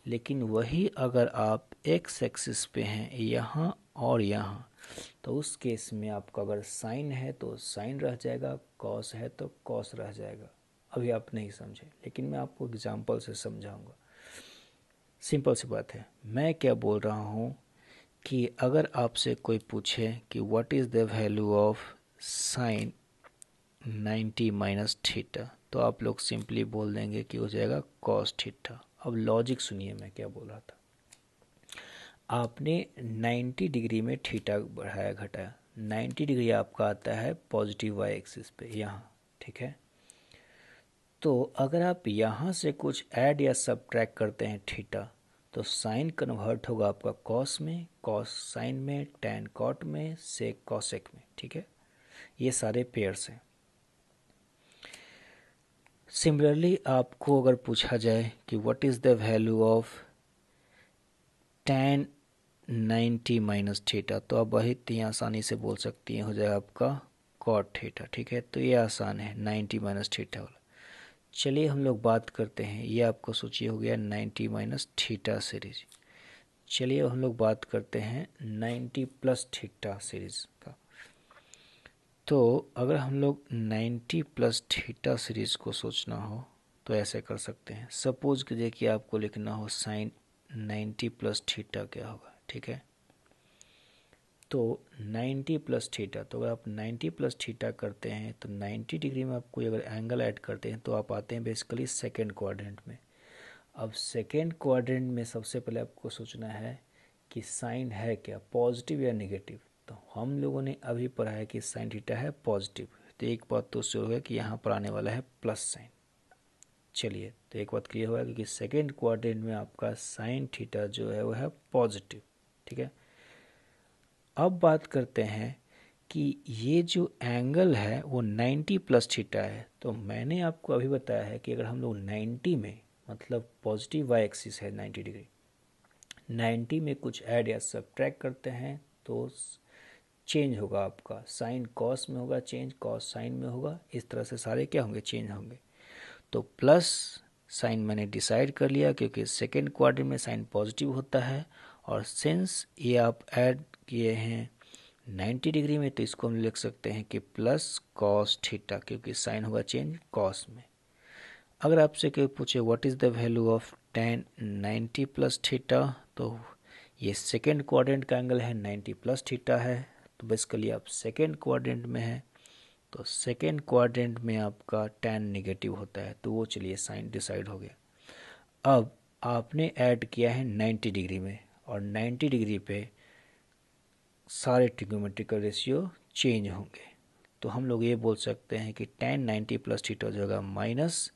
लेकिन वही अगर आप एक्स एक्सिस पे हैं यहाँ और यहाँ, तो उस केस में आपका अगर साइन है तो साइन रह जाएगा, कॉस है तो कॉस रह जाएगा। अभी आप नहीं समझे, लेकिन मैं आपको एग्जांपल से समझाऊंगा। सिंपल सी बात है। मैं क्या बोल रहा हूँ कि अगर आपसे कोई पूछे कि what is the value of sine 90 minus theta, तो आप लोग सिंपली बोल देंगे कि हो जाएगा कॉस थीटा। अब लॉजिक सुनिए मैं क्या बोल रहा था। आपने 90 डिग्री में थीटा बढ़ाया घटाया, 90 डिग्री आपका आता है पॉजिटिव वाई एक्सिस पे यहाँ। ठीक है, तो अगर आप यहाँ से कुछ ऐड या सब्ट्रैक्ट करते हैं थीटा, तो साइन कन्वर्ट होगा आपका कॉस में, कॉस साइन में, टैन कॉट में, सेक कॉसेक में। ठीक है, ये सारे पेयर्स हैं। सिमिलरली आपको अगर पूछा जाए कि what is the value of tan 90 minus theta, तो आप वही इतनी आसानी से बोल सकती हैं, हो जाएगा आपका कॉट थीटा। ठीक है, तो ये आसान है 90 माइनस थीटा वाला। चलिए हम लोग बात करते हैं, ये आपको सोचिए हो गया 90 माइनस थीटा सीरीज। चलिए हम लोग बात करते हैं 90 प्लस थीटा सीरीज का। तो अगर हम लोग 90 प्लस थीटा सीरीज को सोचना हो तो ऐसे कर सकते हैं। सपोज कीजिए कि आपको लिखना हो साइन 90 प्लस थीटा क्या होगा। ठीक है, तो 90 प्लस थीटा, तो अगर आप 90 प्लस थीटा करते हैं तो 90 डिग्री में आप कोई अगर एंगल ऐड करते हैं तो आप आते हैं बेसिकली सेकेंड क्वाड्रेंट में। अब सेकेंड क्वाड्रेंट में सबसे पहले आपको सोचना है कि साइन है क्या, पॉजिटिव या नेगेटिव। तो हम लोगों ने अभी पढ़ा है कि साइन थीटा है पॉजिटिव, तो एक बात तो श्योर है कि यहाँ पर आने वाला है प्लस साइन। चलिए, तो एक बात क्लियर होगा क्योंकि सेकेंड क्वाड्रेंट में आपका साइन थीटा जो है वो है पॉजिटिव। ठीक है, अब बात करते हैं कि ये जो एंगल है वो 90 प्लस थीटा है। तो मैंने आपको अभी बताया है कि अगर हम लोग 90 में, मतलब पॉजिटिव वाई एक्सिस है 90 डिग्री, 90 में कुछ ऐड या सब्ट्रैक्ट करते हैं तो चेंज होगा आपका, साइन कॉस में होगा चेंज, कॉस साइन में होगा, इस तरह से सारे क्या होंगे, चेंज होंगे। तो प्लस साइन मैंने डिसाइड कर लिया क्योंकि सेकेंड क्वाड्रेंट में साइन पॉजिटिव होता है, और सिंस ये आप ऐड किए हैं 90 डिग्री में, तो इसको हम लिख सकते हैं कि प्लस कॉस थीटा, क्योंकि साइन होगा चेंज कॉस में। अगर आपसे कोई पूछे what is the value of tan 90 plus theta, तो ये सेकेंड क्वाड्रेंट का एंगल है 90 प्लस थीटा है, तो बेसिकली आप सेकेंड क्वाड्रेंट में है, तो सेकेंड क्वाड्रेंट में आपका tan नेगेटिव होता है, तो वो चलिए साइन डिसाइड हो गया। अब आपने ऐड किया है 90 डिग्री में, और 90 डिग्री पे सारे ट्रिग्नोमेट्रिकल रेशियो चेंज होंगे, तो हम लोग ये बोल सकते हैं कि tan 90 प्लस थीटा जो होगा माइनस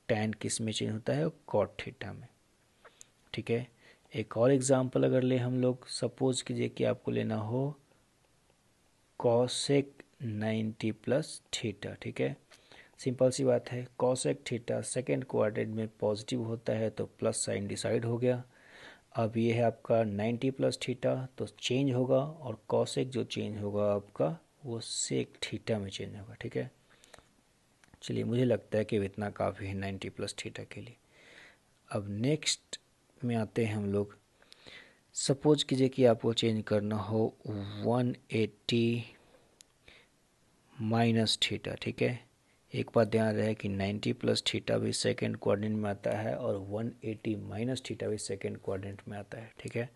टैन किस में चेंज होता है, कॉट थीटा में। ठीक है, एक और एग्जांपल अगर ले हम लोग, सपोज कीजिए कि आपको लेना हो कॉसेक 90 प्लस थीटा। ठीक है, सिंपल सी बात है, कॉसेक थीटा सेकेंड क्वाड्रेंट में पॉजिटिव होता है तो प्लस साइन डिसाइड हो गया। अब ये है आपका 90 प्लस थीटा, तो चेंज होगा, और कॉसेक जो चेंज होगा आपका वो सेक थीटा में चेंज होगा। ठीक है, चलिए मुझे लगता है कि इतना काफ़ी है 90 प्लस थीटा के लिए। अब नेक्स्ट में आते हैं हम लोग, सपोज कीजिए कि आपको चेंज करना हो 180 माइनस थीटा। ठीक है, एक बात ध्यान रहे कि 90 प्लस थीटा भी सेकेंड क्वाड्रेंट में आता है और 180 माइनस थीटा भी सेकेंड क्वाड्रेंट में आता है। ठीक है,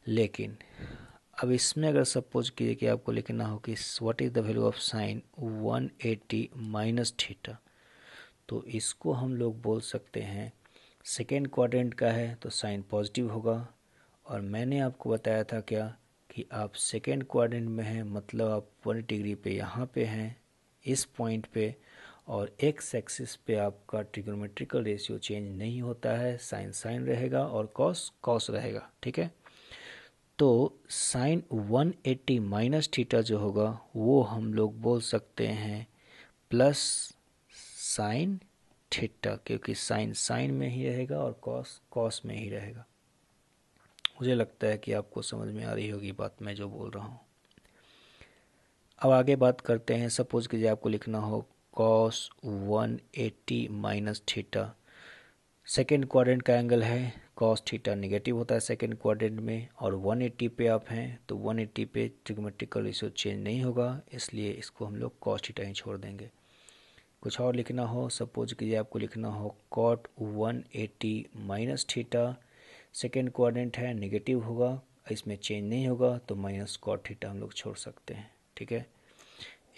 लेकिन अब इसमें अगर सपोज कीजिए कि आपको लिखना हो कि what is the value of sine 180 minus theta, तो इसको हम लोग बोल सकते हैं सेकेंड क्वाड्रेंट का है तो साइन पॉजिटिव होगा। और मैंने आपको बताया था क्या कि आप सेकेंड क्वाड्रेंट में हैं, मतलब आप 1 डिग्री पे यहाँ पे हैं इस पॉइंट पे, और एक्स एक्सिस पे आपका ट्रिग्नोमेट्रिकल रेशियो चेंज नहीं होता है, साइन साइन रहेगा और कॉस कॉस रहेगा। ठीक है, तो साइन 180 माइनस थीटा जो होगा वो हम लोग बोल सकते हैं प्लस साइन थीटा, क्योंकि साइन साइन में ही रहेगा और कॉस कॉस में ही रहेगा। मुझे लगता है कि आपको समझ में आ रही होगी बात मैं जो बोल रहा हूँ। अब आगे बात करते हैं, सपोज कीजिए आपको लिखना हो cos 180 minus theta, second quadrant का एंगल है, कॉस थीटा नेगेटिव होता है सेकेंड क्वाड्रेंट में, और 180 पे आप हैं तो 180 पे ट्रिग्नोमेट्रिकल रेशियो चेंज नहीं होगा, इसलिए इसको हम लोग कॉस थीटा ही छोड़ देंगे। कुछ और लिखना हो, सपोज कीजिए आपको लिखना हो cot 180 minus theta, second quadrant है नेगेटिव होगा, इसमें चेंज नहीं होगा तो माइनस कॉट थीटा हम लोग छोड़ सकते हैं। ठीक है,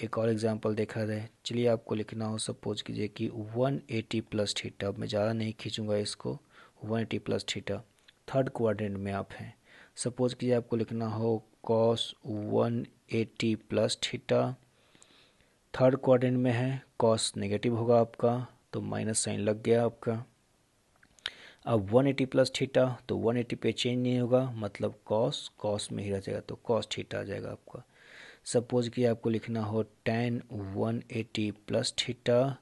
एक और एग्जांपल देखा जाए, चलिए आपको लिखना हो सपोज कीजिए कि 180 प्लस थीटा, अब मैं ज़्यादा नहीं खींचूंगा इसको, 180 प्लस थीटा थर्ड क्वाड्रेंट में आप हैं। सपोज कीजिए आपको लिखना हो cos 180 plus theta, third quadrant में है, कॉस नेगेटिव होगा आपका तो माइनस साइन लग गया आपका। अब 180 प्लस थीटा, तो 180 पे चेंज नहीं होगा, मतलब कॉस कॉस में ही रह जाएगा तो कॉस थीटा आ जाएगा आपका। सपोज कि आपको लिखना हो tan 180 plus theta,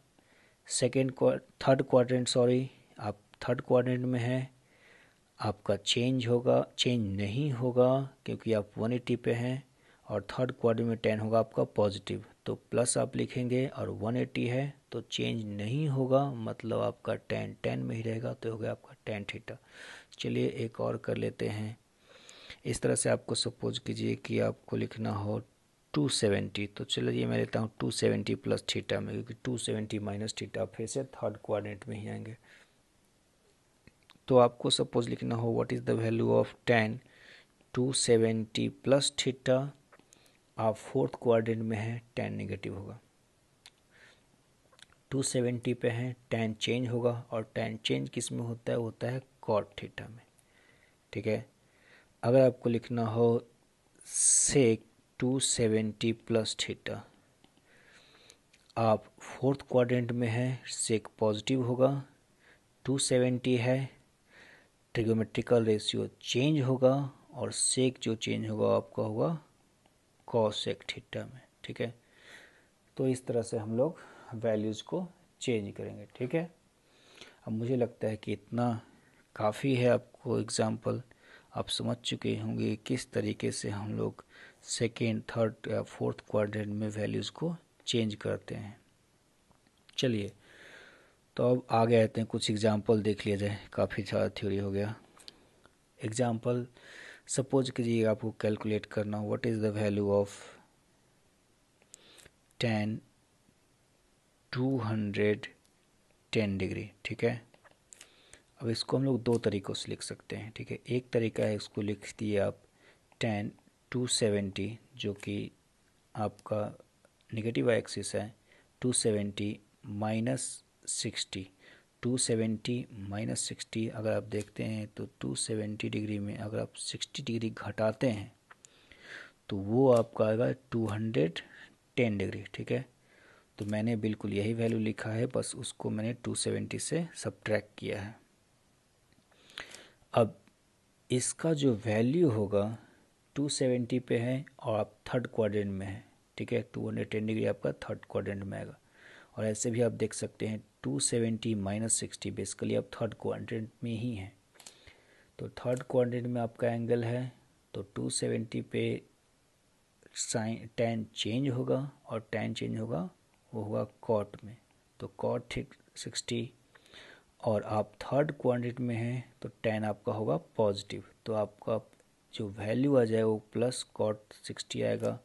third quadrant, sorry आप थर्ड क्वाड्रेंट में है, आपका चेंज होगा, चेंज नहीं होगा क्योंकि आप 180 पे हैं, और थर्ड क्वाड्रेंट में tan होगा आपका पॉजिटिव, तो प्लस आप लिखेंगे, और 180 है तो चेंज नहीं होगा, मतलब आपका tan tan में ही रहेगा, तो हो गया आपका tan थीटा। चलिए एक और कर लेते हैं, इस तरह से आपको सपोज कीजिए कि आपको लिखना हो 270, तो चलिए मैं लेता हूँ 270 प्लस थीटा में, क्योंकि 270 माइनस थीटा फिर से थर्ड क्वाड्रेंट में ही आएंगे। तो आपको सपोज लिखना हो what is the value of tan 270 plus theta, आप फोर्थ क्वाड्रेंट में हैं, tan नेगेटिव होगा, 270 पे हैं, tan चेंज होगा, और tan चेंज किस में होता है, होता है कॉट थीटा में। ठीक है, अगर आपको लिखना हो सेक 270 प्लस थीटा, आप फोर्थ क्वाड्रेंट में हैं, सेक पॉजिटिव होगा, 270 है, ट्रिगोमेट्रिकल रेशियो चेंज होगा, और सेक जो चेंज होगा आपका होगा कॉस सेक थीटा में। ठीक है, तो इस तरह से हम लोग वैल्यूज़ को चेंज करेंगे। ठीक है, अब मुझे लगता है कि इतना काफ़ी है, आपको एग्जाम्पल आप समझ चुके होंगे किस तरीके से हम लोग सेकेंड थर्ड या फोर्थ क्वाड्रेंट में वैल्यूज़ को चेंज करते हैं। चलिए तो अब आगे आते हैं, कुछ एग्जाम्पल देख लिया जाए, काफ़ी ज़्यादा थ्योरी हो गया। एग्जाम्पल सपोज कीजिए आपको कैलकुलेट करना, what is the value of tan 210 degree. ठीक है, अब इसको हम लोग दो तरीक़ों से लिख सकते हैं। ठीक है, एक तरीका है, इसको लिख दिए आप tan 270, जो कि आपका नेगेटिव एक्सिस है, 270 माइनस 60, 270 माइनस 60, अगर आप देखते हैं तो 270 डिग्री में अगर आप 60 डिग्री घटाते हैं तो वो आपका आएगा 210 डिग्री। ठीक है, तो मैंने बिल्कुल यही वैल्यू लिखा है, बस उसको मैंने 270 से सब्ट्रैक्ट किया है। अब इसका जो वैल्यू होगा 270 पे है और आप थर्ड क्वाड्रेंट में है, ठीक है। 210 डिग्री आपका थर्ड क्वाड्रेंट में आएगा। और ऐसे भी आप देख सकते हैं 270 माइनस 60, बेसिकली आप थर्ड क्वाड्रेंट में ही हैं। तो थर्ड क्वाड्रेंट में आपका एंगल है, तो 270 पे साइन tan चेंज होगा, और tan चेंज होगा वो होगा कॉट में, तो कॉट 60। और आप थर्ड क्वाड्रेंट में हैं तो tan आपका होगा पॉजिटिव, तो आपका जो वैल्यू आ जाए वो प्लस कॉट 60 आएगा।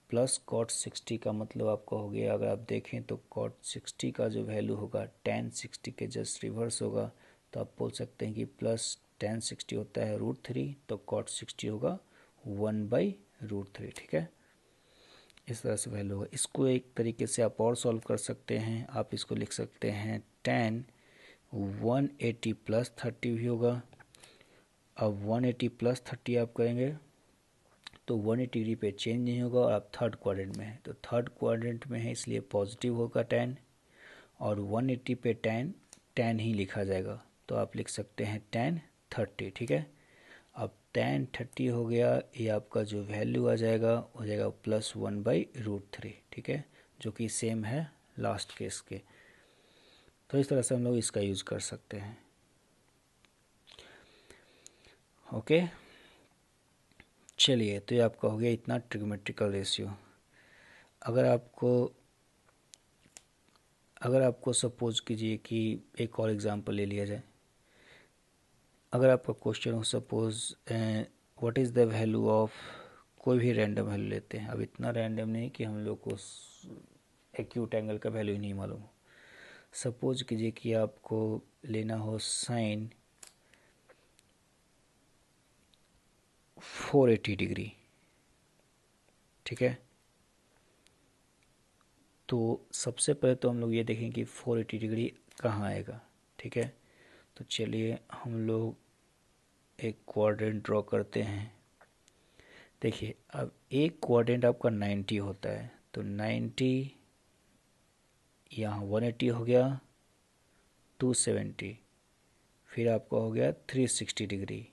प्लस कॉट 60 का मतलब आपका हो गया, अगर आप देखें तो कॉट 60 का जो वैल्यू होगा tan 60 के जस्ट रिवर्स होगा, तो आप बोल सकते हैं कि प्लस tan 60 होता है √3, तो कॉट 60 होगा 1/√3, ठीक है। इस तरह से वैल्यू होगा। इसको एक तरीके से आप और सॉल्व कर सकते हैं, आप इसको लिख सकते हैं tan 180 प्लस 30 भी होगा। अब 180 प्लस 30 आप करेंगे तो 180 डिग्री पे चेंज नहीं होगा, और आप थर्ड क्वाड्रेंट में है, तो थर्ड क्वाड्रेंट में है इसलिए पॉजिटिव होगा tan, और 180 पे tan ही लिखा जाएगा, तो आप लिख सकते हैं tan 30, ठीक है। अब tan 30 हो गया, ये आपका जो वैल्यू आ जाएगा हो जाएगा +1/√3, ठीक है, जो कि सेम है लास्ट केस के। तो इस तरह से हम लोग इसका यूज़ कर सकते हैं। ओके, चलिए, तो ये आपका हो गया इतना ट्रिग्नोमेट्रिकल रेशियो। अगर आपको सपोज कीजिए कि एक और एग्जांपल ले लिया जाए। अगर आपका क्वेश्चन हो suppose what is the value of, कोई भी रैंडम वैल्यू लेते हैं, अब इतना रैंडम नहीं कि हम लोग को एक्यूट एंगल का वैल्यू ही नहीं मालूम। सपोज कीजिए कि आपको लेना हो साइन 480 डिग्री, ठीक है। तो सबसे पहले तो हम लोग ये देखें कि 480 डिग्री कहाँ आएगा, ठीक है। तो चलिए हम लोग एक क्वाड्रेंट ड्रॉ करते हैं। देखिए, अब एक क्वाड्रेंट आपका 90 होता है, तो 90 यहाँ 180 हो गया, 270, फिर आपका हो गया 360 डिग्री,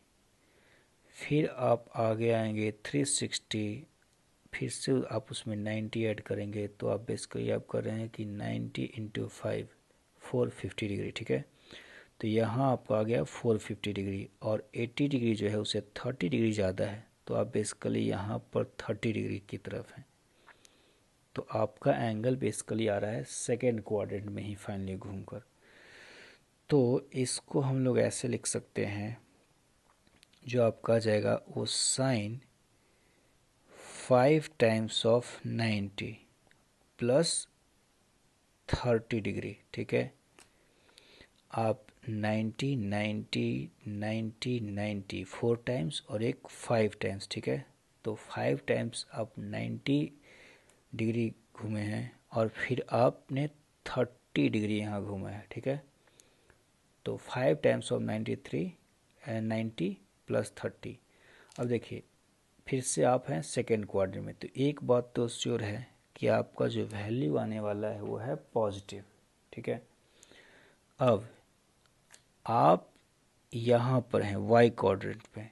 फिर आप आगे आएंगे 360, फिर से आप उसमें 90 ऐड करेंगे, तो आप बेसिकली आप कर रहे हैं कि 90 × 5 450 डिग्री, ठीक है। तो यहाँ आपका आ गया 450 डिग्री, और 80 डिग्री जो है उसे 30 डिग्री ज़्यादा है, तो आप बेसिकली यहाँ पर 30 डिग्री की तरफ हैं। तो आपका एंगल बेसिकली आ रहा है सेकेंड क्वाड्रेंट में ही फाइनली घूमकर। तो इसको हम लोग ऐसे लिख सकते हैं, जो आपका आ जाएगा वो sine 5 times of 90 plus 30 degree, ठीक है। आप 90 90 90 90 4 टाइम्स और एक 5 टाइम्स, ठीक है। तो 5 टाइम्स आप 90 डिग्री घूमे हैं, और फिर आपने 30 डिग्री यहाँ घूमा है, ठीक है। तो 5 टाइम्स ऑफ 93 90 प्लस 30। अब देखिए, फिर से आप हैं सेकेंड क्वाड्रेंट में, तो एक बात तो श्योर है कि आपका जो वैल्यू आने वाला है वो है पॉजिटिव, ठीक है। अब आप यहाँ पर हैं वाई क्वाड्रेंट पे,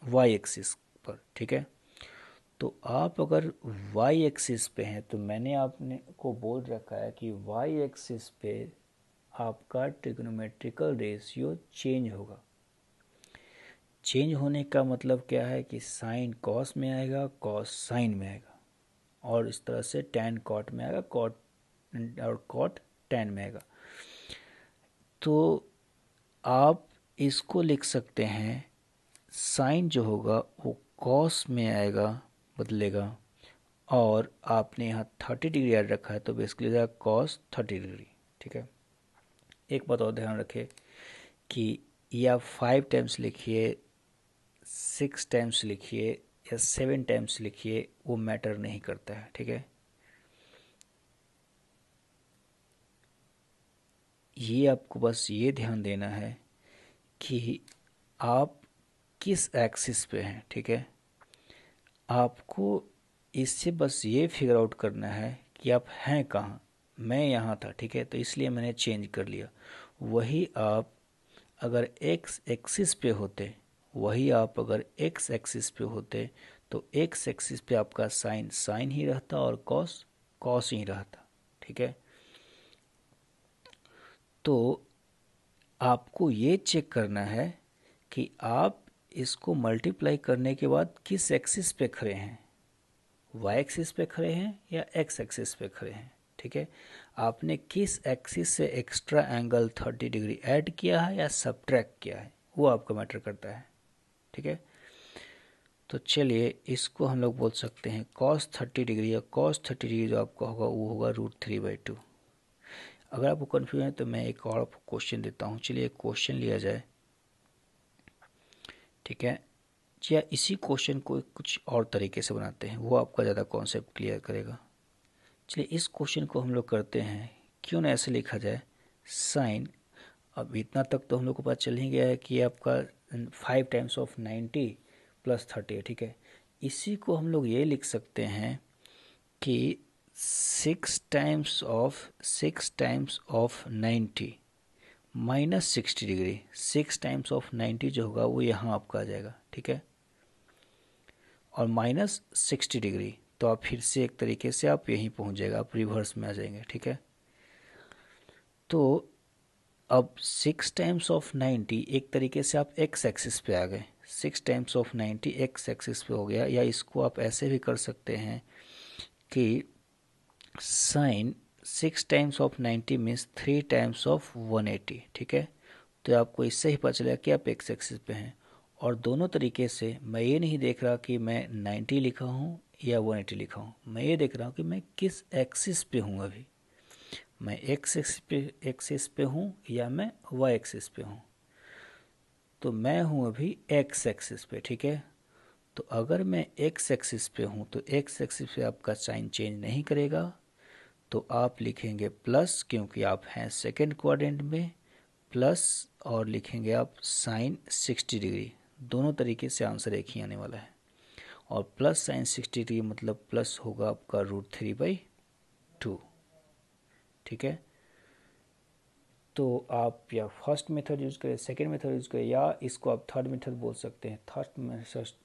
वाई एक्सिस पर, ठीक है। तो आप अगर वाई एक्सिस पे हैं, तो मैंने आपने को बोल रखा है कि वाई एक्सिस पे आपका ट्रिग्नोमेट्रिकल रेशियो चेंज होगा। चेंज होने का मतलब क्या है कि साइन कॉस में आएगा, कॉस साइन में आएगा, और इस तरह से टैन कॉट में आएगा, कॉट और कॉट टैन में आएगा। तो आप इसको लिख सकते हैं, साइन जो होगा वो कॉस में आएगा, बदलेगा, और आपने यहाँ 30 डिग्री ऐड रखा है, तो बेसिकली जाएगा कॉस 30 डिग्री, ठीक है। एक बात और ध्यान रखें कि या 5 टाइम्स लिखिए, 6 टाइम्स लिखिए, या 7 टाइम्स लिखिए, वो मैटर नहीं करता है, ठीक है। ये आपको बस ये ध्यान देना है कि आप किस एक्सिस पे हैं, ठीक है। आपको इससे बस ये फिगर आउट करना है कि आप हैं कहाँ। मैं यहाँ था, ठीक है, तो इसलिए मैंने चेंज कर लिया। वही आप अगर एक्स एक्सिस पे होते, वही आप अगर एक्स एक्सिस पे होते तो एक्स एक्सिस पे आपका साइन साइन ही रहता और कॉस कॉस ही रहता, ठीक है। तो आपको ये चेक करना है कि आप इसको मल्टीप्लाई करने के बाद किस एक्सिस पे खड़े हैं, वाई एक्सिस पे खड़े हैं या एक्स एक्सिस पे खड़े हैं, ठीक है। आपने किस एक्सिस से एक्स्ट्रा एंगल 30 डिग्री ऐड किया है या सब्ट्रैक्ट किया है, वो आपका मैटर करता है, ठीक है। तो चलिए इसको हम लोग बोल सकते हैं cos 30 डिग्री, या cos 30 डिग्री जो आपका होगा वो होगा √3/2। अगर आपको कन्फ्यूजन है तो मैं एक और क्वेश्चन देता हूँ। चलिए एक क्वेश्चन लिया जाए, ठीक है। या इसी क्वेश्चन को कुछ और तरीके से बनाते हैं, वो आपका ज़्यादा कॉन्सेप्ट क्लियर करेगा। चलिए इस क्वेश्चन को हम लोग करते हैं, क्यों ना ऐसे लिखा जाए साइन, अब इतना तक तो हम लोग को पता चल ही गया है कि आपका 5 टाइम्स ऑफ 90 + 30 है, ठीक है। इसी को हम लोग ये लिख सकते हैं कि 6 times of 90 -60 degree, 6 times of 90 जो होगा वो यहाँ आपका आ जाएगा, ठीक है, और -60 डिग्री, तो आप फिर से एक तरीके से आप यहीं पहुँच जाएगा, आप रिवर्स में आ जाएंगे, ठीक है। तो अब 6 टाइम्स ऑफ 90 एक तरीके से आप एक्स एक्सिस पे आ गए, 6 टाइम्स ऑफ 90 एक्स एक्सिस पे हो गया। या इसको आप ऐसे भी कर सकते हैं कि sine 6 times of 90 means 3 times of 180, ठीक है। तो आपको इससे ही पता चलेगा कि आप एक्स एक्सिस पे हैं। और दोनों तरीके से मैं ये नहीं देख रहा कि मैं 90 लिखा हूँ या 180 लिखा हूँ, मैं ये देख रहा हूँ कि मैं किस एक्सिस पे हूँ अभी, मैं एक्सिस पे हूँ या मैं वाई एक्सिस पे हूँ। तो मैं हूँ अभी एक्स एक्सिस पे, ठीक है। तो अगर मैं एक्स एक्सिस पे हूँ तो एक्स एक्सिस पे आपका साइन चेंज नहीं करेगा, तो आप लिखेंगे प्लस, क्योंकि आप हैं सेकेंड क्वाड्रेंट में, प्लस, और लिखेंगे आप साइन 60 डिग्री। दोनों तरीके से आंसर एक ही आने वाला है। और प्लस साइन 60 डिग्री मतलब प्लस होगा आपका √3/2, ठीक है। तो आप या फर्स्ट मेथड यूज करें, सेकेंड मेथड यूज करें, या इसको आप थर्ड मेथड बोल सकते हैं, थर्ड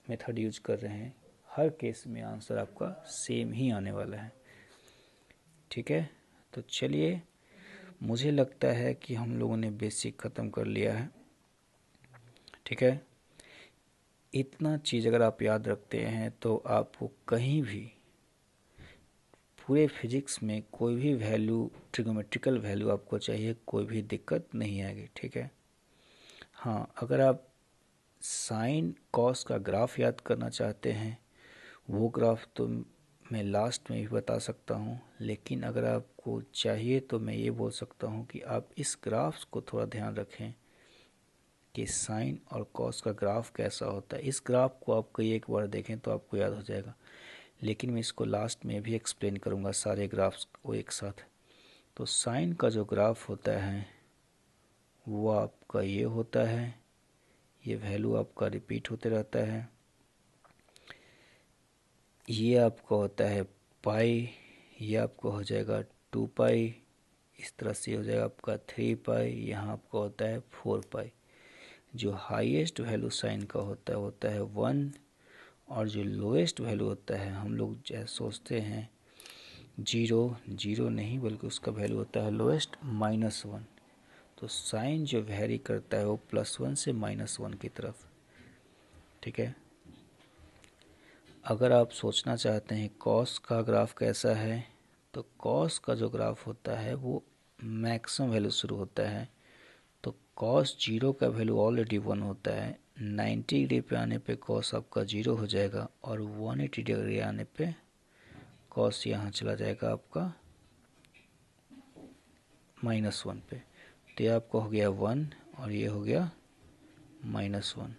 मेथड यूज कर रहे हैं, हर केस में आंसर आपका सेम ही आने वाला है, ठीक है। तो चलिए मुझे लगता है कि हम लोगों ने बेसिक ख़त्म कर लिया है, ठीक है। इतना चीज़ अगर आप याद रखते हैं तो आपको कहीं भी पूरे फिजिक्स में कोई भी वैल्यू, ट्रिग्नोमेट्रिकल वैल्यू आपको चाहिए, कोई भी दिक्कत नहीं आएगी, ठीक है। हाँ, अगर आप साइन कॉस का ग्राफ याद करना चाहते हैं, वो ग्राफ तो मैं लास्ट में भी बता सकता हूँ, लेकिन अगर आपको चाहिए तो मैं ये बोल सकता हूँ कि आप इस ग्राफ को थोड़ा ध्यान रखें कि साइन और कॉस का ग्राफ कैसा होता है। इस ग्राफ को आप कई एक बार देखें तो आपको याद हो जाएगा, लेकिन मैं इसको लास्ट में भी एक्सप्लेन करूँगा सारे ग्राफ्स को एक साथ। तो साइन का जो ग्राफ होता है वो आपका ये होता है, ये वैल्यू आपका रिपीट होते रहता है, ये आपका होता है पाई, ये आपको हो जाएगा 2 पाई, इस तरह से हो जाएगा आपका 3 पाई, यहाँ आपका होता है 4 पाई। जो हाईएस्ट वैल्यू साइन का होता है 1, और जो लोएस्ट वैल्यू होता है हम लोग जैसे सोचते हैं 0, 0 नहीं बल्कि उसका वैल्यू होता है लोएस्ट -1। तो साइन जो वेरी करता है वो +1 से -1 की तरफ, ठीक है। अगर आप सोचना चाहते हैं कॉस का ग्राफ कैसा है, तो कॉस का जो ग्राफ होता है वो मैक्सिमम वैल्यू शुरू होता है। तो कॉस 0 का वैल्यू ऑलरेडी 1 होता है, 90 डिग्री पे आने पे कॉस आपका 0 हो जाएगा, और 180 डिग्री आने पे कॉस यहाँ चला जाएगा आपका -1 पे। तो ये आपका हो गया 1 और ये हो गया -1।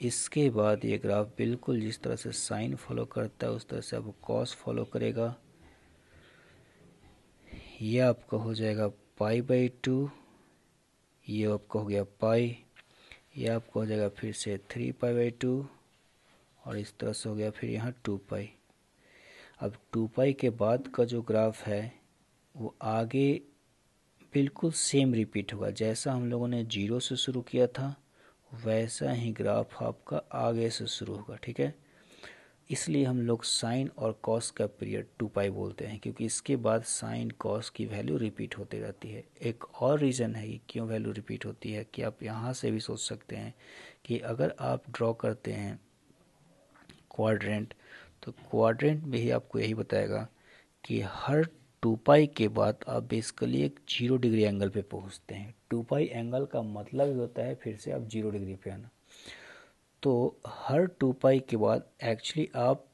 इसके बाद ये ग्राफ बिल्कुल जिस तरह से साइन फॉलो करता है उस तरह से आपको कॉस फॉलो करेगा। ये आपका हो जाएगा π/2, ये आपका हो गया पाई, ये आपका हो जाएगा फिर से 3π/2, और इस तरह से हो गया फिर यहाँ 2 पाई। अब 2 पाई के बाद का जो ग्राफ है वो आगे बिल्कुल सेम रिपीट होगा। जैसा हम लोगों ने जीरो से शुरू किया था वैसा ही ग्राफ आपका आगे से शुरू होगा, ठीक है। इसलिए हम लोग साइन और कॉस का पीरियड 2 पाई बोलते हैं, क्योंकि इसके बाद साइन कॉस की वैल्यू रिपीट होती रहती है। एक और रीज़न है कि क्यों वैल्यू रिपीट होती है कि आप यहाँ से भी सोच सकते हैं कि अगर आप ड्रॉ करते हैं क्वाड्रेंट, तो क्वाड्रेंट में ही आपको यही बताएगा कि हर 2 पाई के बाद आप बेसिकली एक 0 डिग्री एंगल पे पहुंचते हैं। 2 पाई एंगल का मतलब ही होता है फिर से आप 0 डिग्री पे आना। तो हर 2 पाई के बाद एक्चुअली आप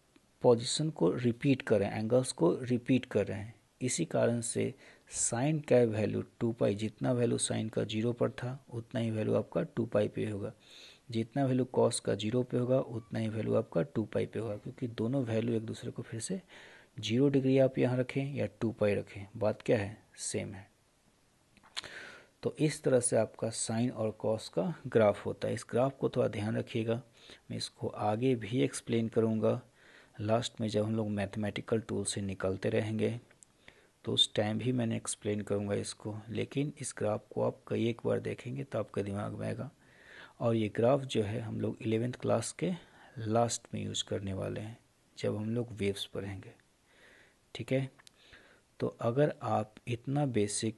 पोजीशन को रिपीट कर रहे हैं, एंगल्स को रिपीट कर रहे हैं। इसी कारण से साइन का वैल्यू 2 पाई, जितना वैल्यू साइन का 0 पर था उतना ही वैल्यू आपका 2 पाई पे होगा। जितना वैल्यू कॉस का 0 पे होगा उतना ही वैल्यू आपका 2 पाई पे होगा, क्योंकि दोनों वैल्यू एक दूसरे को फिर से 0 डिग्री आप यहाँ रखें या 2 पाई रखें, बात क्या है, सेम है। तो इस तरह से आपका साइन और कॉस का ग्राफ होता है। इस ग्राफ को थोड़ा ध्यान रखिएगा, मैं इसको आगे भी एक्सप्लेन करूँगा लास्ट में जब हम लोग मैथमेटिकल टूल से निकलते रहेंगे, तो उस टाइम भी मैंने एक्सप्लेन करूँगा इसको। लेकिन इस ग्राफ को आप कई एक बार देखेंगे तो आपके दिमाग में आएगा। और ये ग्राफ जो है हम लोग 11th क्लास के लास्ट में यूज़ करने वाले हैं जब हम लोग वेव्स पढ़ेंगे, ठीक है। तो अगर आप इतना बेसिक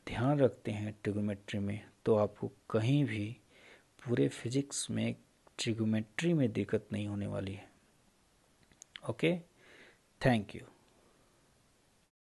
ध्यान रखते हैं ट्रिगोमेट्री में, तो आपको कहीं भी पूरे फिजिक्स में ट्रिगोमेट्री में दिक्कत नहीं होने वाली है। Okay, thank you.